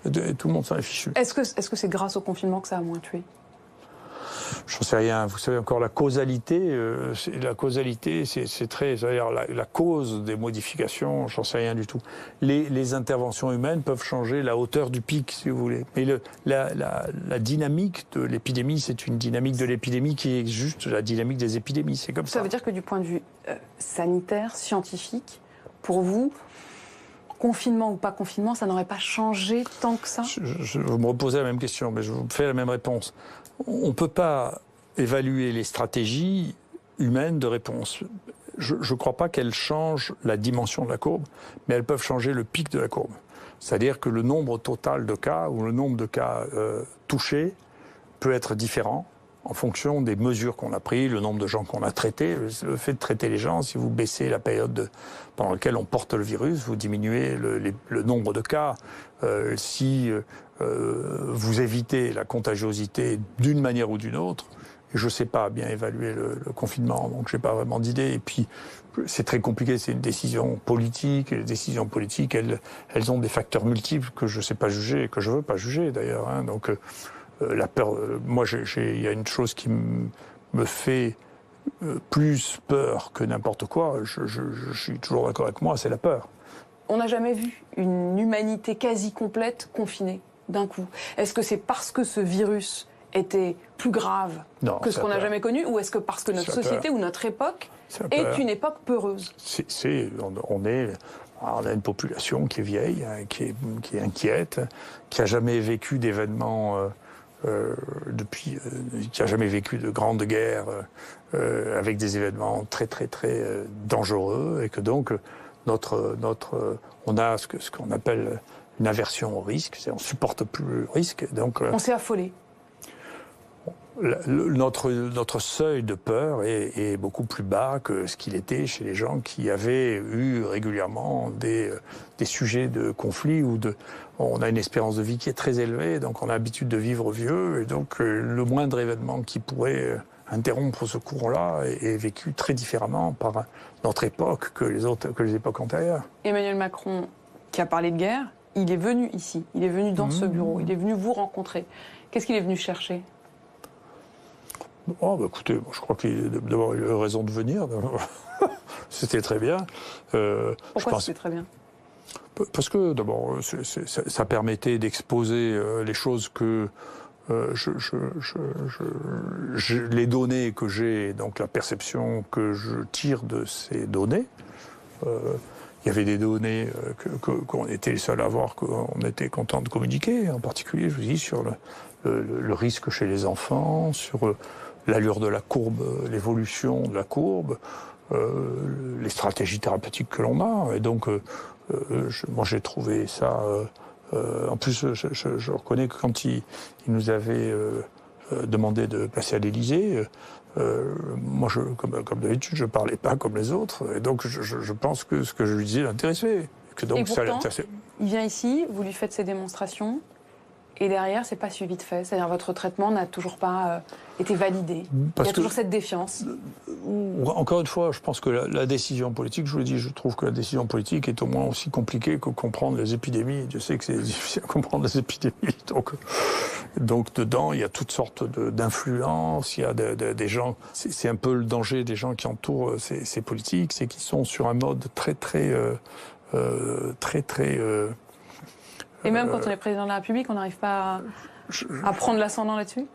Et tout le monde s'en est fichu. Est-ce que c'est grâce au confinement que ça a moins tué ? J'en sais rien. Vous savez encore la causalité. C'est très. C'est-à-dire la cause des modifications. J'en sais rien du tout. Les interventions humaines peuvent changer la hauteur du pic, si vous voulez. Mais la dynamique de l'épidémie, c'est une dynamique de l'épidémie qui est juste la dynamique des épidémies. C'est comme ça. Ça veut dire que du point de vue sanitaire, scientifique, pour vous, confinement ou pas confinement, ça n'aurait pas changé tant que ça ? Je me reposais la même question, mais je vous fais la même réponse. On ne peut pas évaluer les stratégies humaines de réponse. Je ne crois pas qu'elles changent la dimension de la courbe, mais elles peuvent changer le pic de la courbe. C'est-à-dire que le nombre total de cas ou le nombre de cas touchés peut être différent en fonction des mesures qu'on a prises, le nombre de gens qu'on a traités. Le fait de traiter les gens, si vous baissez la période pendant laquelle on porte le virus, vous diminuez le nombre de cas. Si vous évitez la contagiosité d'une manière ou d'une autre, et je ne sais pas bien évaluer le confinement, donc je n'ai pas vraiment d'idée. Et puis, c'est très compliqué, c'est une décision politique. Et les décisions politiques, elles ont des facteurs multiples que je ne sais pas juger, et que je ne veux pas juger d'ailleurs. Hein. Donc, la peur, moi, il y a une chose qui me fait plus peur que n'importe quoi, je suis toujours d'accord avec moi, c'est la peur. On n'a jamais vu une humanité quasi complète confinée d'un coup. Est-ce que c'est parce que ce virus était plus grave que ce qu'on n'a jamais connu, ou est-ce que parce que notre société ou notre époque est une époque peureuse ? On a une population qui est vieille, qui est inquiète, qui n'a jamais vécu d'événements qui n'a jamais vécu de grandes guerres avec des événements très très très dangereux, et que donc on a ce qu'on appelle une aversion au risque, on supporte plus le risque. Donc on s'est affolé. Notre seuil de peur est beaucoup plus bas que ce qu'il était chez les gens qui avaient eu régulièrement des sujets de conflit on a une espérance de vie qui est très élevée, donc on a l'habitude de vivre vieux, et donc le moindre événement qui pourrait interrompre ce courant-là est vécu très différemment par notre époque que les époques antérieures. Emmanuel Macron, qui a parlé de guerre, il est venu ici, il est venu dans ce bureau, il est venu vous rencontrer. Qu'est-ce qu'il est venu chercher ? Écoutez, je crois qu'il a d'abord eu raison de venir. C'était très bien. Pourquoi c'était très bien ? Parce que d'abord, ça permettait d'exposer les choses que les données que j'ai, donc la perception que je tire de ces données. Il y avait des données qu'on était les seuls à avoir, qu'on était content de communiquer, en particulier, je vous dis, sur le risque chez les enfants, sur l'allure de la courbe, l'évolution de la courbe, les stratégies thérapeutiques que l'on a. Et donc, moi, j'ai trouvé ça... en plus, je reconnais que quand il nous avait demandé de passer à l'Élysée, moi, comme d'habitude, je parlais pas comme les autres. Et donc, je pense que ce que je lui disais l'intéressait. Que donc, et pourtant, ça l'intéressait. Il vient ici, vous lui faites ses démonstrations, et derrière, c'est pas suivi de fait. C'est-à-dire, votre traitement n'a toujours pas été validé. Il y a toujours cette défiance. Encore une fois, je pense que la décision politique, je vous l'ai dit, je trouve que la décision politique est au moins aussi compliquée que comprendre les épidémies. Je sais que c'est difficile à comprendre les épidémies. Donc dedans, il y a toutes sortes d'influences, il y a des gens... C'est un peu le danger des gens qui entourent ces politiques, c'est qu'ils sont sur un mode très... Et même quand on est président de la République, on n'arrive pas à prendre l'ascendant là-dessus ?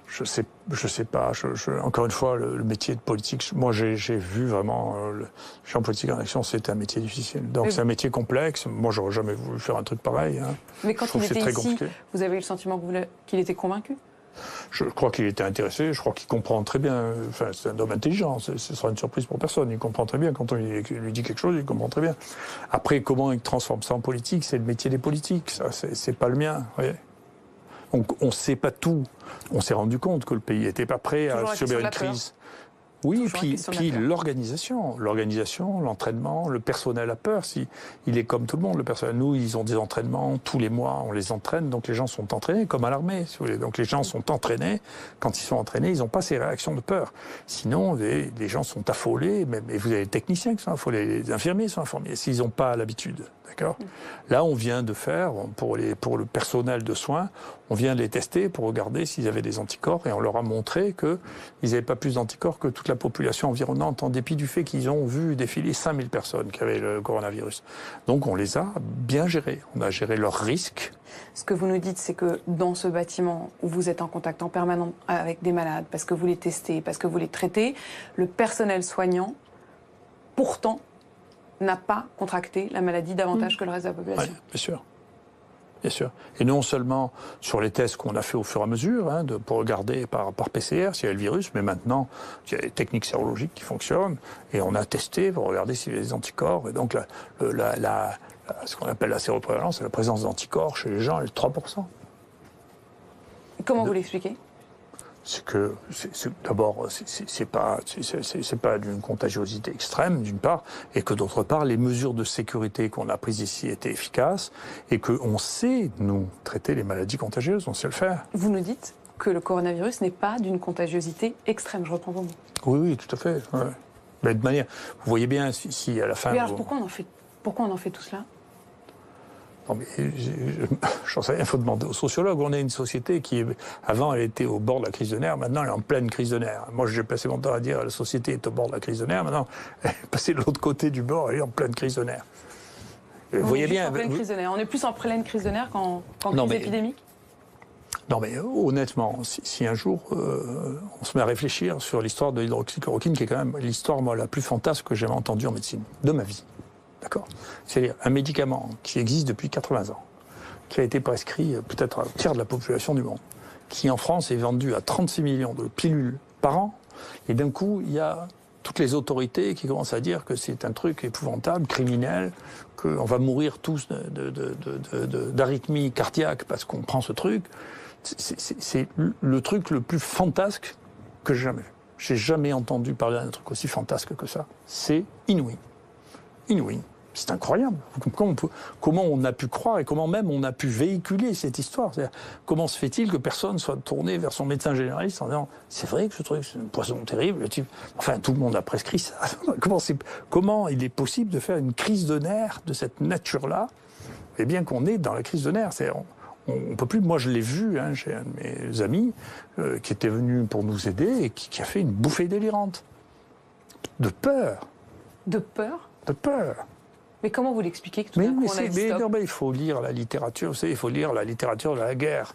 Je sais pas. Encore une fois, le métier de politique, moi j'ai vu vraiment le champ politique en action, c'est un métier difficile. Donc c'est un métier complexe. Moi, j'aurais jamais voulu faire un truc pareil. Hein. Mais quand il était ici, vous avez eu le sentiment qu'il était convaincu ? Je crois qu'il était intéressé, je crois qu'il comprend très bien. Enfin, c'est un homme intelligent, ce sera une surprise pour personne. Il comprend très bien quand on lui dit quelque chose, il comprend très bien. Après, comment il transforme ça en politique, c'est le métier des politiques. Ça, c'est pas le mien. Voyez. Donc, on ne sait pas tout. On s'est rendu compte que le pays n'était pas prêt à subir une crise. Oui, puis l'organisation, l'entraînement, le personnel a peur. Il est comme tout le monde, le personnel. Nous, ils ont des entraînements tous les mois, on les entraîne, donc les gens sont entraînés, comme à l'armée, si vous voulez. Donc les gens sont entraînés. Quand ils sont entraînés, ils n'ont pas ces réactions de peur. Sinon, les gens sont affolés. Et vous avez les techniciens qui sont affolés, les infirmiers sont affolés, s'ils n'ont pas l'habitude. D'accord ? Là, on vient de faire, pour le personnel de soins, on vient de les tester pour regarder s'ils avaient des anticorps et on leur a montré qu'ils n'avaient pas plus d'anticorps que toute la population environnante en dépit du fait qu'ils ont vu défiler 5000 personnes qui avaient le coronavirus. Donc on les a bien gérés. On a géré leurs risques. Ce que vous nous dites, c'est que dans ce bâtiment où vous êtes en contact en permanent avec des malades, parce que vous les testez, parce que vous les traitez, le personnel soignant, pourtant, n'a pas contracté la maladie davantage que le reste de la population. Oui, bien sûr. Bien sûr. Et non seulement sur les tests qu'on a fait au fur et à mesure, pour regarder par PCR s'il y a le virus, mais maintenant, il y a des techniques sérologiques qui fonctionnent, et on a testé pour regarder s'il y a des anticorps. Et donc, ce qu'on appelle la séroprévalence, c'est la présence d'anticorps chez les gens, elle est de 3%. Comment vous l'expliquez ? C'est que, d'abord, c'est pas d'une contagiosité extrême, d'une part, et que d'autre part, les mesures de sécurité qu'on a prises ici étaient efficaces, et qu'on sait, nous, traiter les maladies contagieuses, on sait le faire. Vous nous dites que le coronavirus n'est pas d'une contagiosité extrême, je reprends vos mots. Oui, tout à fait. Ouais. Mais de manière, vous voyez bien, si à la fin... Mais alors, pourquoi on en fait tout cela ? Non, mais j'en sais rien, il faut demander aux sociologues. On est une société qui, avant, elle était au bord de la crise de nerfs, maintenant elle est en pleine crise de nerfs. Moi, j'ai passé mon temps à dire la société est au bord de la crise de nerfs, maintenant elle est passée de l'autre côté du bord, elle est en pleine crise de nerfs. Vous voyez bien. Crise de nerfs. On est plus en pleine crise de nerfs qu'en crise épidémique ? Non, mais honnêtement, si un jour on se met à réfléchir sur l'histoire de l'hydroxychloroquine, qui est quand même l'histoire, moi, la plus fantasque que j'ai jamais entendue en médecine, de ma vie. D'accord ? C'est-à-dire un médicament qui existe depuis 80 ans, qui a été prescrit peut-être à un tiers de la population du monde, qui en France est vendu à 36 millions de pilules par an, et d'un coup, il y a toutes les autorités qui commencent à dire que c'est un truc épouvantable, criminel, qu'on va mourir tous d'arythmie cardiaque parce qu'on prend ce truc. C'est le truc le plus fantasque que j'ai jamais vu. J'ai jamais entendu parler d'un truc aussi fantasque que ça. C'est inouï. Inouï. C'est incroyable. Comment on a pu croire et comment même on a pu véhiculer cette histoire. Comment se fait-il que personne soit tourné vers son médecin généraliste en disant « c'est vrai que ce truc, c'est un poison terrible ». Enfin, tout le monde a prescrit ça. Comment il est possible de faire une crise de nerfs de cette nature-là, et bien qu'on est dans la crise de nerfs. On peut plus. Moi, je l'ai vu chez un de mes amis qui était venu pour nous aider et qui a fait une bouffée délirante. De peur. De peur ? De peur. Mais comment vous l'expliquez que tout d'un coup on a dit stop ? Il faut lire la littérature, vous savez, il faut lire la littérature de la guerre.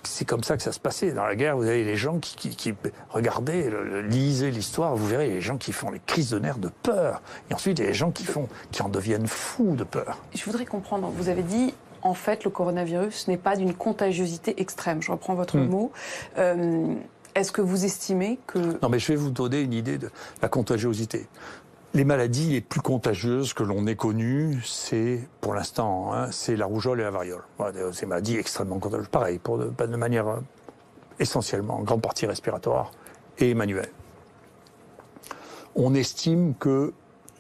C'est comme ça que ça se passait. Dans la guerre, vous avez les gens qui regardez, lisez l'histoire, vous verrez les gens qui font les crises de nerfs de peur. Et ensuite, il y a les gens qui en deviennent fous de peur. Je voudrais comprendre, vous avez dit, en fait, le coronavirus n'est pas d'une contagiosité extrême. Je reprends votre mot. Est-ce que vous estimez que... Non, mais je vais vous donner une idée de la contagiosité. Les maladies les plus contagieuses que l'on ait connues, c'est, pour l'instant, c'est la rougeole et la variole. Voilà, ces maladies extrêmement contagieuses. Pareil, de manière essentiellement, en grande partie respiratoire et manuelle. On estime que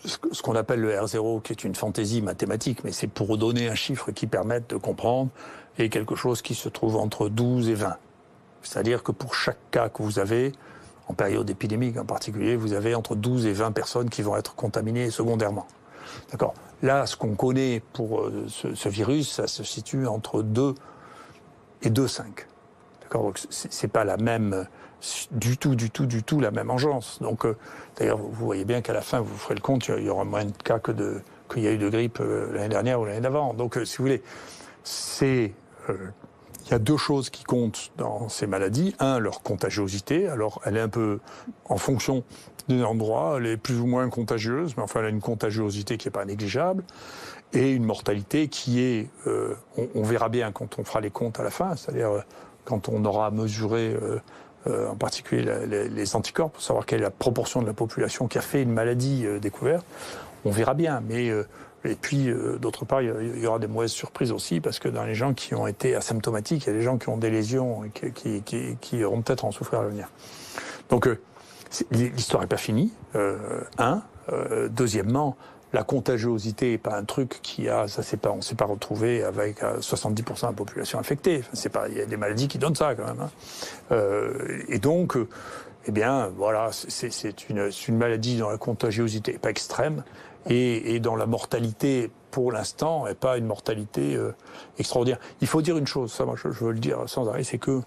ce qu'on appelle le R0, qui est une fantaisie mathématique, mais c'est pour donner un chiffre qui permette de comprendre, est quelque chose qui se trouve entre 12 et 20. C'est-à-dire que pour chaque cas que vous avez, en période épidémique en particulier, vous avez entre 12 et 20 personnes qui vont être contaminées secondairement. D'accord. Là, ce qu'on connaît pour ce virus, ça se situe entre 2 et 2,5. D'accord. Donc, c'est pas la même, du tout la même engeance. Donc, d'ailleurs, vous voyez bien qu'à la fin, vous ferez le compte, il y aura moins de cas qu'il y a eu de grippe l'année dernière ou l'année d'avant. Donc, si vous voulez, il y a deux choses qui comptent dans ces maladies. Un, leur contagiosité. Alors, elle est un peu en fonction des endroits. Elle est plus ou moins contagieuse, mais enfin, elle a une contagiosité qui n'est pas négligeable. Et une mortalité qui est... on verra bien quand on fera les comptes à la fin, c'est-à-dire quand on aura mesuré en particulier les anticorps, pour savoir quelle est la proportion de la population qui a fait une maladie découverte. On verra bien, mais... Et puis, d'autre part, il y aura des mauvaises surprises aussi, parce que dans les gens qui ont été asymptomatiques, il y a des gens qui ont des lésions et qui auront peut-être en souffrir à l'avenir. Donc, l'histoire n'est pas finie, deuxièmement, la contagiosité n'est pas un truc on ne s'est pas retrouvé avec 70% de la population infectée. Enfin, il y a des maladies qui donnent ça, quand même. Et donc, eh bien, voilà, c'est une maladie dont la contagiosité n'est pas extrême, et dans la mortalité, pour l'instant, n'est pas une mortalité extraordinaire. Il faut dire une chose, ça, moi, je veux le dire sans arrêt, c'est que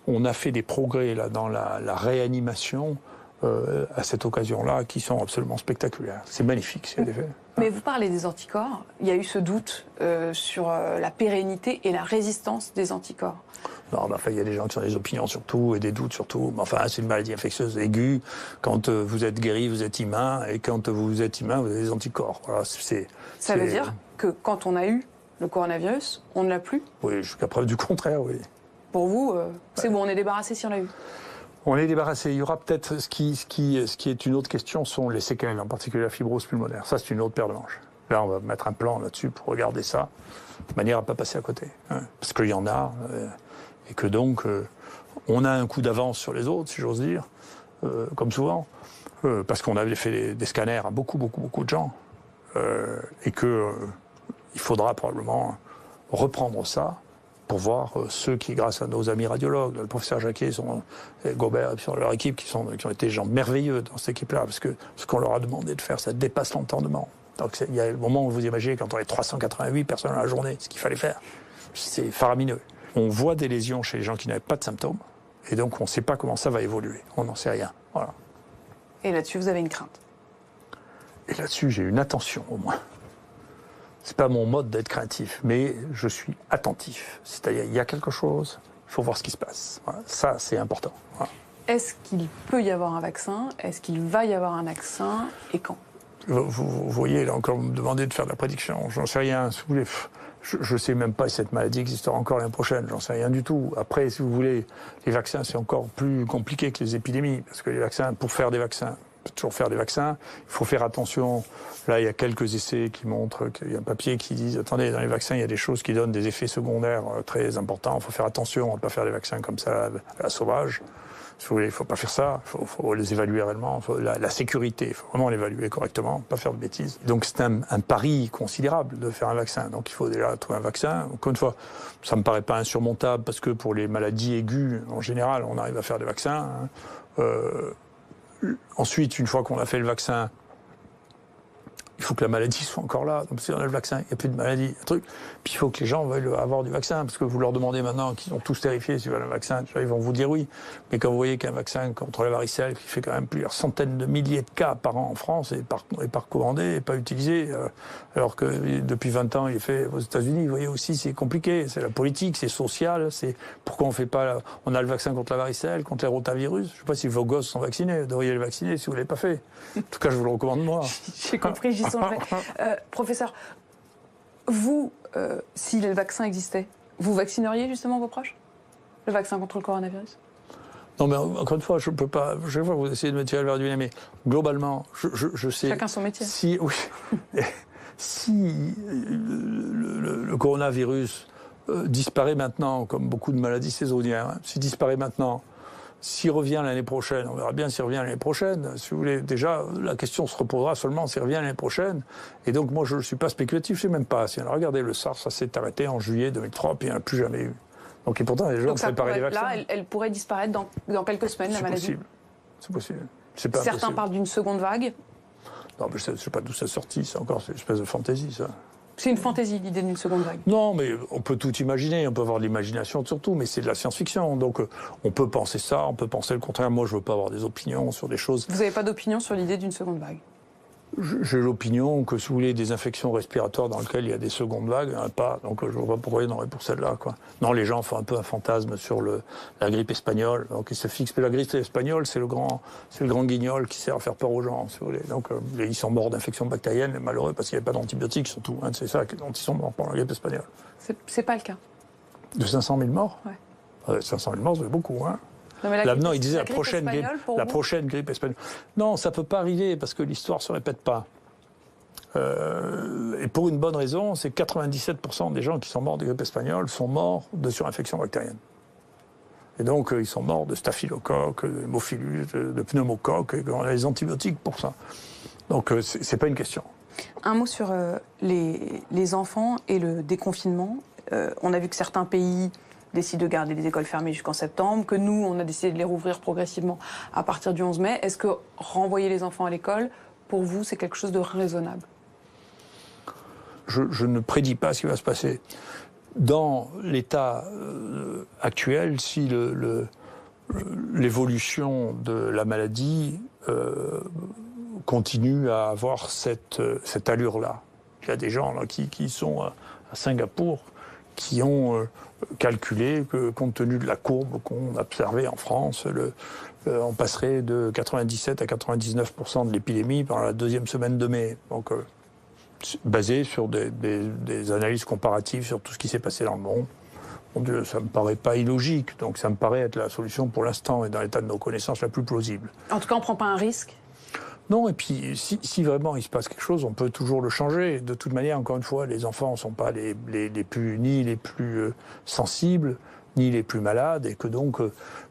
on a fait des progrès là dans la réanimation à cette occasion-là qui sont absolument spectaculaires. C'est magnifique, c'est des faits. Mais vous parlez des anticorps. Il y a eu ce doute sur la pérennité et la résistance des anticorps. Non, mais enfin, il y a des gens qui ont des opinions sur tout et des doutes sur tout. Mais enfin, c'est une maladie infectieuse aiguë. Quand vous êtes guéri, vous êtes humain. Et quand vous êtes humain, vous avez des anticorps. Voilà, ça veut dire que quand on a eu le coronavirus, on ne l'a plus? Oui, jusqu'à preuve du contraire, oui. Pour vous, c'est bon, on est débarrassé si on l'a eu? On est débarrassé. Il y aura peut-être ce qui est une autre question, sont les séquelles, en particulier la fibrose pulmonaire. Ça, c'est une autre paire de manches. Là, on va mettre un plan là-dessus pour regarder ça, de manière à ne pas passer à côté. Parce qu'il y en a, et que donc, on a un coup d'avance sur les autres, si j'ose dire, comme souvent, parce qu'on avait fait des scanners à beaucoup de gens, et que il faudra probablement reprendre ça, pour voir ceux qui, grâce à nos amis radiologues, le professeur Jacquet, Gobert et leur équipe, qui ont été des gens merveilleux dans cette équipe-là, parce que ce qu'on leur a demandé de faire, ça dépasse l'entendement. Donc il y a le moment où vous imaginez, quand on est 388 personnes à la journée, ce qu'il fallait faire, c'est faramineux. On voit des lésions chez les gens qui n'avaient pas de symptômes, et donc on ne sait pas comment ça va évoluer. On n'en sait rien. Voilà. Et là-dessus, vous avez une crainte? Et là-dessus, j'ai une attention, au moins. C'est pas mon mode d'être craintif, mais je suis attentif. C'est-à-dire, il y a quelque chose, il faut voir ce qui se passe. Voilà. Ça, c'est important. Voilà. Est-ce qu'il peut y avoir un vaccin? Est-ce qu'il va y avoir un vaccin? Et quand? Vous voyez, là encore, vous me demandez de faire de la prédiction. J'en sais rien. Si vous voulez, je ne sais même pas si cette maladie existera encore l'année prochaine. J'en sais rien du tout. Après, si vous voulez, les vaccins, c'est encore plus compliqué que les épidémies. Parce que les vaccins, pour faire des vaccins, on peut toujours faire des vaccins. Il faut faire attention. Là, il y a quelques essais qui montrent qu'il y a un papier qui dit, attendez, dans les vaccins, il y a des choses qui donnent des effets secondaires très importants. Il faut faire attention à ne pas faire des vaccins comme ça à la sauvage. Si vous voulez, il ne faut pas faire ça. Il faut les évaluer réellement. La sécurité, il faut vraiment l'évaluer correctement, pas faire de bêtises. Donc c'est un pari considérable de faire un vaccin. Donc il faut déjà trouver un vaccin. Encore une fois, ça ne me paraît pas insurmontable parce que pour les maladies aiguës, en général, on arrive à faire des vaccins. Ensuite, une fois qu'on a fait le vaccin, il faut que la maladie soit encore là. Donc si on a le vaccin, il n'y a plus de maladie, un truc. Puis il faut que les gens veuillent avoir du vaccin, parce que vous leur demandez maintenant qu'ils ont tous terrifiés s'ils veulent un vaccin, ils vont vous dire oui. Mais quand vous voyez qu'un vaccin contre la varicelle, qui fait quand même plusieurs centaines de milliers de cas par an en France, est pas recommandé, et pas utilisé, alors que depuis 20 ans, il est fait aux États-Unis, vous voyez aussi, c'est compliqué. C'est la politique, c'est social, c'est pourquoi on fait pas. On a le vaccin contre la varicelle, contre les rotavirus. Je ne sais pas si vos gosses sont vaccinés, vous devriez les vacciner si vous ne l'avez pas fait. En tout cas, je vous le recommande moi. J'ai compris, j'y songerai. Professeur, vous, si le vaccin existait, vous vaccineriez justement vos proches? Le vaccin contre le coronavirus? Non, mais encore une fois, je ne peux pas. Je vois vous essayez de me tirer vers du nez, mais globalement, je sais. Chacun son métier. Si, oui, si le coronavirus disparaît maintenant, comme beaucoup de maladies saisonnières, hein, s'il disparaît maintenant, s'il revient l'année prochaine, on verra bien s'il revient l'année prochaine. Si vous voulez, déjà, la question se reposera seulement s'il revient l'année prochaine. Et donc, moi, je ne suis pas spéculatif, je ne sais même pas. Si on a regardé le SARS, ça s'est arrêté en juillet 2003, puis il n'y en a plus jamais eu. Donc, et pourtant, les gens ont préparé des vaccins. Là, elle pourrait disparaître dans quelques semaines, la maladie. C'est possible. C'est pas Certains impossible. parlent d'une seconde vague. Non, mais je ne sais pas d'où ça sorti, c'est encore une espèce de fantaisie, ça. C'est une fantaisie, l'idée d'une seconde vague. Non, mais on peut tout imaginer, on peut avoir de l'imagination surtout, mais c'est de la science-fiction. Donc on peut penser ça, on peut penser le contraire. Moi, je ne veux pas avoir des opinions sur des choses. Vous n'avez pas d'opinion sur l'idée d'une seconde vague? J'ai l'opinion que si vous voulez des infections respiratoires dans lesquelles il y a des secondes vagues, il n'y en a pas. Donc je ne vois pas pourquoi il y en aurait pour celle-là, quoi. Non, les gens font un peu un fantasme sur la grippe espagnole. Donc ils se fixent. Mais la grippe espagnole, c'est le grand guignol qui sert à faire peur aux gens, si vous voulez. Donc ils sont morts d'infections bactériennes, les malheureux, parce qu'il n'y avait pas d'antibiotiques, surtout. Hein, c'est ça dont ils sont morts pour la grippe espagnole. C'est pas le cas. De 500 000 morts? Ouais. 500 000 morts, c'est beaucoup, hein. Non, mais Là, non, il disait la prochaine grippe espagnole. Non, ça ne peut pas arriver parce que l'histoire ne se répète pas. Et pour une bonne raison, c'est 97% des gens qui sont morts de grippe espagnole sont morts de surinfection bactérienne. Et donc, ils sont morts de staphylocoque, de hémophilus, de pneumocoque, et on a les antibiotiques pour ça. Donc, ce n'est pas une question. Un mot sur les enfants et le déconfinement. On a vu que certains pays décident de garder les écoles fermées jusqu'en septembre, que nous, on a décidé de les rouvrir progressivement à partir du 11 mai. Est-ce que renvoyer les enfants à l'école, pour vous, c'est quelque chose de raisonnable? Je ne prédis pas ce qui va se passer. Dans l'état actuel, si l'évolution de la maladie continue à avoir cette allure-là, il y a des gens là, qui sont à Singapour, qui ont calculé que, compte tenu de la courbe qu'on observait en France, on passerait de 97 à 99% de l'épidémie pendant la deuxième semaine de mai. Donc, basé sur des analyses comparatives sur tout ce qui s'est passé dans le monde. Mon Dieu, ça me paraît pas illogique. Donc, ça me paraît être la solution pour l'instant et dans l'état de nos connaissances la plus plausible. En tout cas, on ne prend pas un risque? Non, et puis si vraiment il se passe quelque chose, on peut toujours le changer. De toute manière, encore une fois, les enfants ne sont pas les plus, ni les plus sensibles, ni les plus malades, et que donc,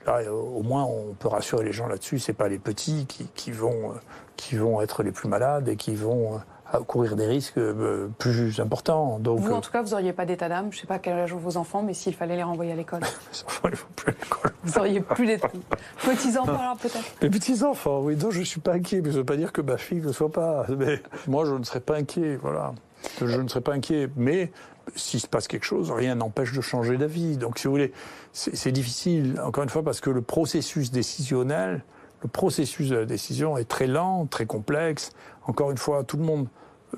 là, au moins, on peut rassurer les gens là-dessus. C'est pas les petits qui vont être les plus malades et qui vont courir des risques plus importants. Donc, vous, en tout cas, vous n'auriez pas d'état d'âme. Je ne sais pas quel âge ont vos enfants, mais s'il fallait les renvoyer à l'école. Les enfants, ils ne vont plus à l'école. Vous n'auriez plus d'état. Petits-enfants, alors, peut-être? Les petits-enfants, oui. Donc, je ne suis pas inquiet. Mais ça ne veut pas dire que ma fille ne le soit pas. Mais moi, je ne serais pas inquiet, voilà. Je ne serais pas inquiet. Mais s'il se passe quelque chose, rien n'empêche de changer d'avis. Donc, si vous voulez, c'est difficile, encore une fois, parce que le processus décisionnel, le processus de la décision est très lent, très complexe. Encore une fois, tout le monde,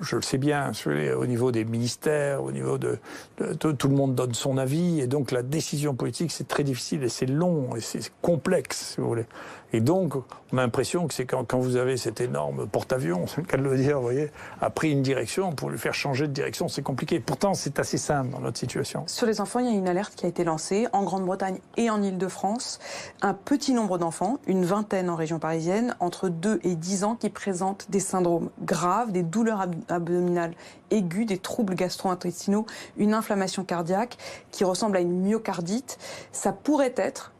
je le sais bien, au niveau des ministères, au niveau tout le monde donne son avis, et donc la décision politique, c'est très difficile, et c'est long, et c'est complexe, si vous voulez. Et donc, on a l'impression que c'est quand vous avez cet énorme porte-avions, c'est le cas de le dire, vous voyez, a pris une direction, pour lui faire changer de direction, c'est compliqué. Pourtant, c'est assez simple dans notre situation. Sur les enfants, il y a une alerte qui a été lancée en Grande-Bretagne et en Île-de-France. Un petit nombre d'enfants, une vingtaine en région parisienne, entre 2 et 10 ans, qui présentent des syndromes graves, des douleurs abdominales aiguës, des troubles gastro-intestinaux, une inflammation cardiaque qui ressemble à une myocardite. Ça pourrait être,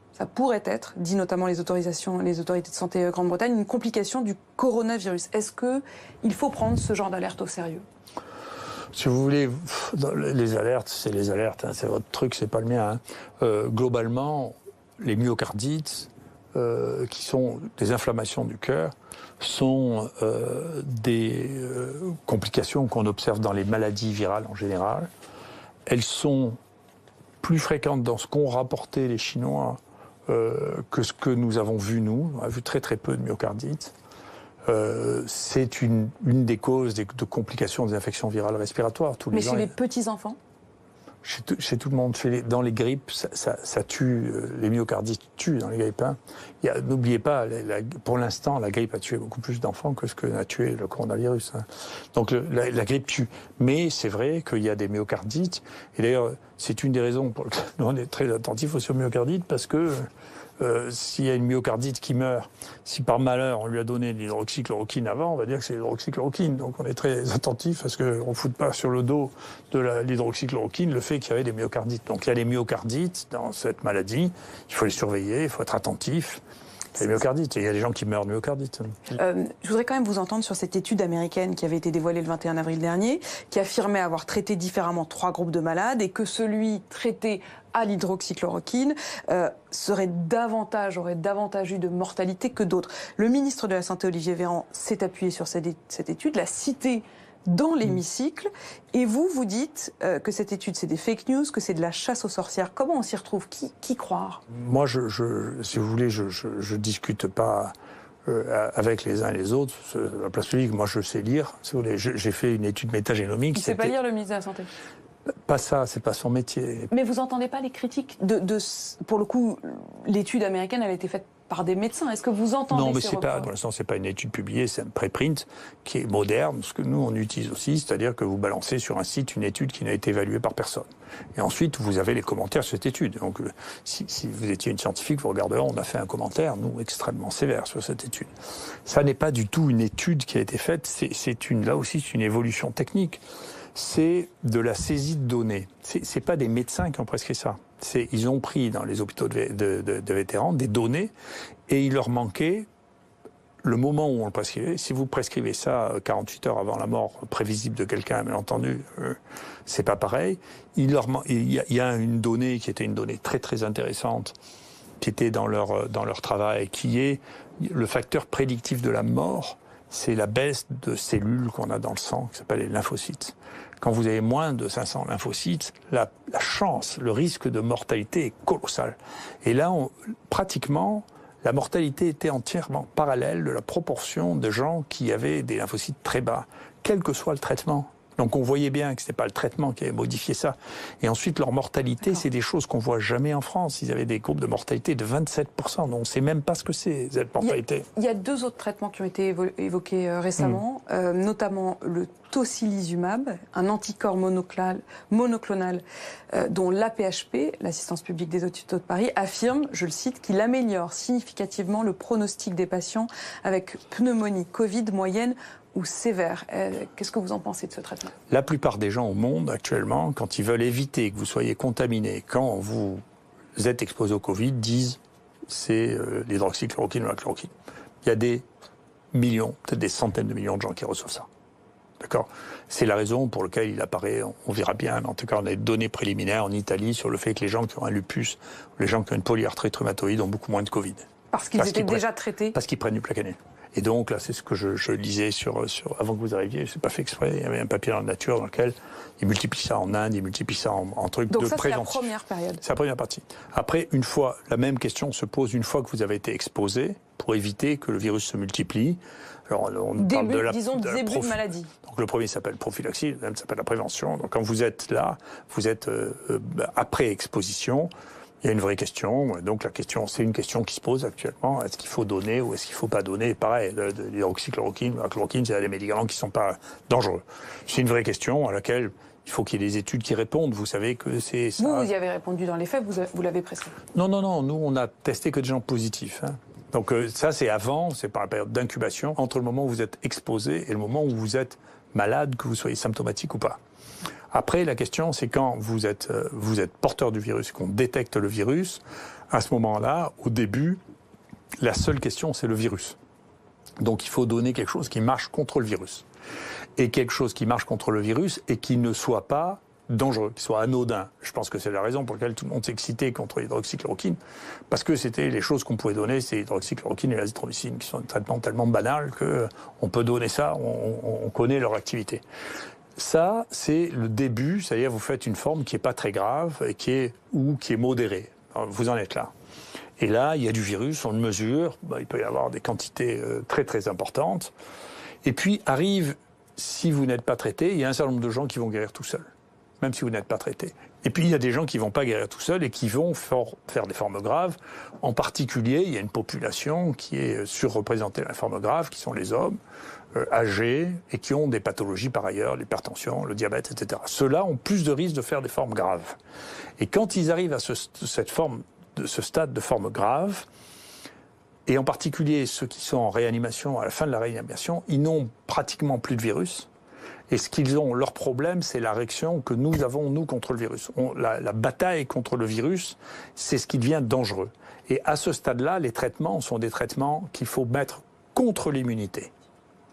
dit notamment les autorités de santé Grande-Bretagne, une complication du coronavirus. Est-ce qu'il faut prendre ce genre d'alerte au sérieux? Si vous voulez, les alertes, c'est les alertes, hein, c'est votre truc, c'est pas le mien. Hein. Globalement, les myocardites, qui sont des inflammations du cœur, sont des complications qu'on observe dans les maladies virales en général. Elles sont plus fréquentes dans ce qu'ont rapporté les Chinois que ce que nous avons vu, nous. On a vu très très peu de myocardites. C'est une des causes de complications des infections virales respiratoires. Mais chez les petits-enfants? Chez tout le monde. Dans les grippes, ça tue. Les myocardites tuent dans les grippes. Hein. N'oubliez pas, pour l'instant, la grippe a tué beaucoup plus d'enfants que ce que a tué le coronavirus. Hein. Donc la grippe tue. Mais c'est vrai qu'il y a des myocardites. Et d'ailleurs, c'est une des raisons pour lesquelles nous on est très attentifs aux myocardites, parce que s'il y a une myocardite qui meurt, si par malheur on lui a donné de l'hydroxychloroquine avant, on va dire que c'est l'hydroxychloroquine. Donc on est très attentif à ce qu'on ne foute pas sur le dos de l'hydroxychloroquine le fait qu'il y avait des myocardites. Donc il y a les myocardites dans cette maladie, il faut les surveiller, il faut être attentif. Les myocardites, il y a des gens qui meurent de myocardite. Je voudrais quand même vous entendre sur cette étude américaine qui avait été dévoilée le 21 avril dernier, qui affirmait avoir traité différemment 3 groupes de malades et que celui traité à l'hydroxychloroquine aurait davantage eu de mortalité que d'autres. Le ministre de la Santé, Olivier Véran, s'est appuyé sur cette étude, l'a citée dans l'hémicycle, et vous dites que cette étude c'est des fake news, que c'est de la chasse aux sorcières. Comment on s'y retrouve? Qui croire? Moi, si vous voulez, je discute pas avec les uns et les autres. À la place publique, moi je sais lire. Si vous voulez, j'ai fait une étude métagénomique. Il ne sait pas lire, le ministre de la Santé? Pas ça, c'est pas son métier. Mais vous entendez pas les critiques pour le coup, l'étude américaine avait été faite par des médecins. Est-ce que vous entendez Non, mais ces c'est pas, pour l'instant, c'est pas une étude publiée, c'est un préprint qui est moderne, ce que nous on utilise aussi, c'est-à-dire que vous balancez sur un site une étude qui n'a été évaluée par personne. Et ensuite, vous avez les commentaires sur cette étude. Donc, si vous étiez une scientifique, vous regarderez, on a fait un commentaire, nous, extrêmement sévère sur cette étude. Ça n'est pas du tout une étude qui a été faite, là aussi, c'est une évolution technique. C'est de la saisie de données. C'est pas des médecins qui ont prescrit ça. Ils ont pris dans les hôpitaux de vétérans des données et il leur manquait le moment où on le prescrivait. Si vous prescrivez ça 48 heures avant la mort prévisible de quelqu'un, bien entendu, c'est pas pareil. Il y a une donnée qui était une donnée très très intéressante qui était dans leur travail, qui est le facteur prédictif de la mort. C'est la baisse de cellules qu'on a dans le sang, qui s'appelle les lymphocytes. Quand vous avez moins de 500 lymphocytes, la chance, le risque de mortalité est colossal. Et là, pratiquement, la mortalité était entièrement parallèle de la proportion de gens qui avaient des lymphocytes très bas, quel que soit le traitement. Donc on voyait bien que ce n'était pas le traitement qui avait modifié ça. Et ensuite, leur mortalité, c'est des choses qu'on ne voit jamais en France. Ils avaient des groupes de mortalité de 27%. Donc on ne sait même pas ce que c'est, cette mortalité. Il y a 2 autres traitements qui ont été évoqués récemment, notamment le tocilizumab, un anticorps monoclonal dont l'APHP, l'Assistance publique des hôpitaux de Paris, affirme, je le cite, qu'il améliore significativement le pronostic des patients avec pneumonie Covid moyenne ou sévère. Qu'est-ce que vous en pensez de ce traitement? La plupart des gens au monde actuellement, quand ils veulent éviter que vous soyez contaminé quand vous êtes exposé au Covid, disent c'est l'hydroxychloroquine ou la chloroquine. Il y a des millions, peut-être des centaines de millions de gens qui reçoivent ça. D'accord? C'est la raison pour laquelle il apparaît, on verra bien, mais en tout cas on a des données préliminaires en Italie sur le fait que les gens qui ont un lupus, ou les gens qui ont une polyarthrite rhumatoïde ont beaucoup moins de Covid. Parce qu'ils étaient déjà traités? Parce qu'ils prennent du Plaquenil. Et donc, là, c'est ce que je lisais avant que vous arriviez, c'est pas fait exprès, il y avait un papier dans la nature dans lequel ils multiplient ça en Inde, ils multiplient ça en trucs de prévention. Donc ça, c'est la première période. C'est la première partie. Après, une fois, la même question se pose une fois que vous avez été exposé, pour éviter que le virus se multiplie. Alors, on parle de début de maladie. Donc le premier s'appelle prophylaxie, le deuxième s'appelle la prévention. Donc quand vous êtes là, vous êtes après exposition. Il y a une vraie question, donc la question, c'est une question qui se pose actuellement. Est-ce qu'il faut donner ou est-ce qu'il ne faut pas donner? Pareil, l'hydroxychloroquine, la chloroquine, c'est des médicaments qui ne sont pas dangereux. C'est une vraie question à laquelle il faut qu'il y ait des études qui répondent. Vous savez que c'est ça. Vous y avez répondu dans les faits, vous l'avez prescrit? Non, nous on a testé que des gens positifs. Donc ça c'est avant, c'est par la période d'incubation, entre le moment où vous êtes exposé et le moment où vous êtes malade, que vous soyez symptomatique ou pas. Après, la question, c'est quand vous êtes porteur du virus, qu'on détecte le virus, à ce moment-là, au début, la seule question, c'est le virus. Donc il faut donner quelque chose qui marche contre le virus. Et quelque chose qui marche contre le virus et qui ne soit pas dangereux, qui soit anodin. Je pense que c'est la raison pour laquelle tout le monde s'est excité contre l'hydroxychloroquine, parce que c'était les choses qu'on pouvait donner, c'est l'hydroxychloroquine et l'azithromycine, qui sont des traitements tellement banals qu'on peut donner ça, on connaît leur activité. Ça, c'est le début, c'est-à-dire vous faites une forme qui n'est pas très grave et qui est modérée. Alors, vous en êtes là. Et là, il y a du virus, on le mesure, il peut y avoir des quantités très très importantes. Et puis arrive, si vous n'êtes pas traité, il y a un certain nombre de gens qui vont guérir tout seuls, même si vous n'êtes pas traité. Et puis il y a des gens qui ne vont pas guérir tout seuls et qui vont faire des formes graves. En particulier, il y a une population qui est surreprésentée dans les formes graves, qui sont les hommes, âgés et qui ont des pathologies par ailleurs, l'hypertension, le diabète, etc. Ceux-là ont plus de risques de faire des formes graves. Et quand ils arrivent à cette forme de ce stade de forme grave. Et en particulier ceux qui sont en réanimation, à la fin de la réanimation, ils n'ont pratiquement plus de virus. Et ce qu'ils ont, leur problème, c'est la réaction que nous avons, nous, contre le virus. La bataille contre le virus, c'est ce qui devient dangereux. Et à ce stade-là, les traitements sont des traitements qu'il faut mettre contre l'immunité.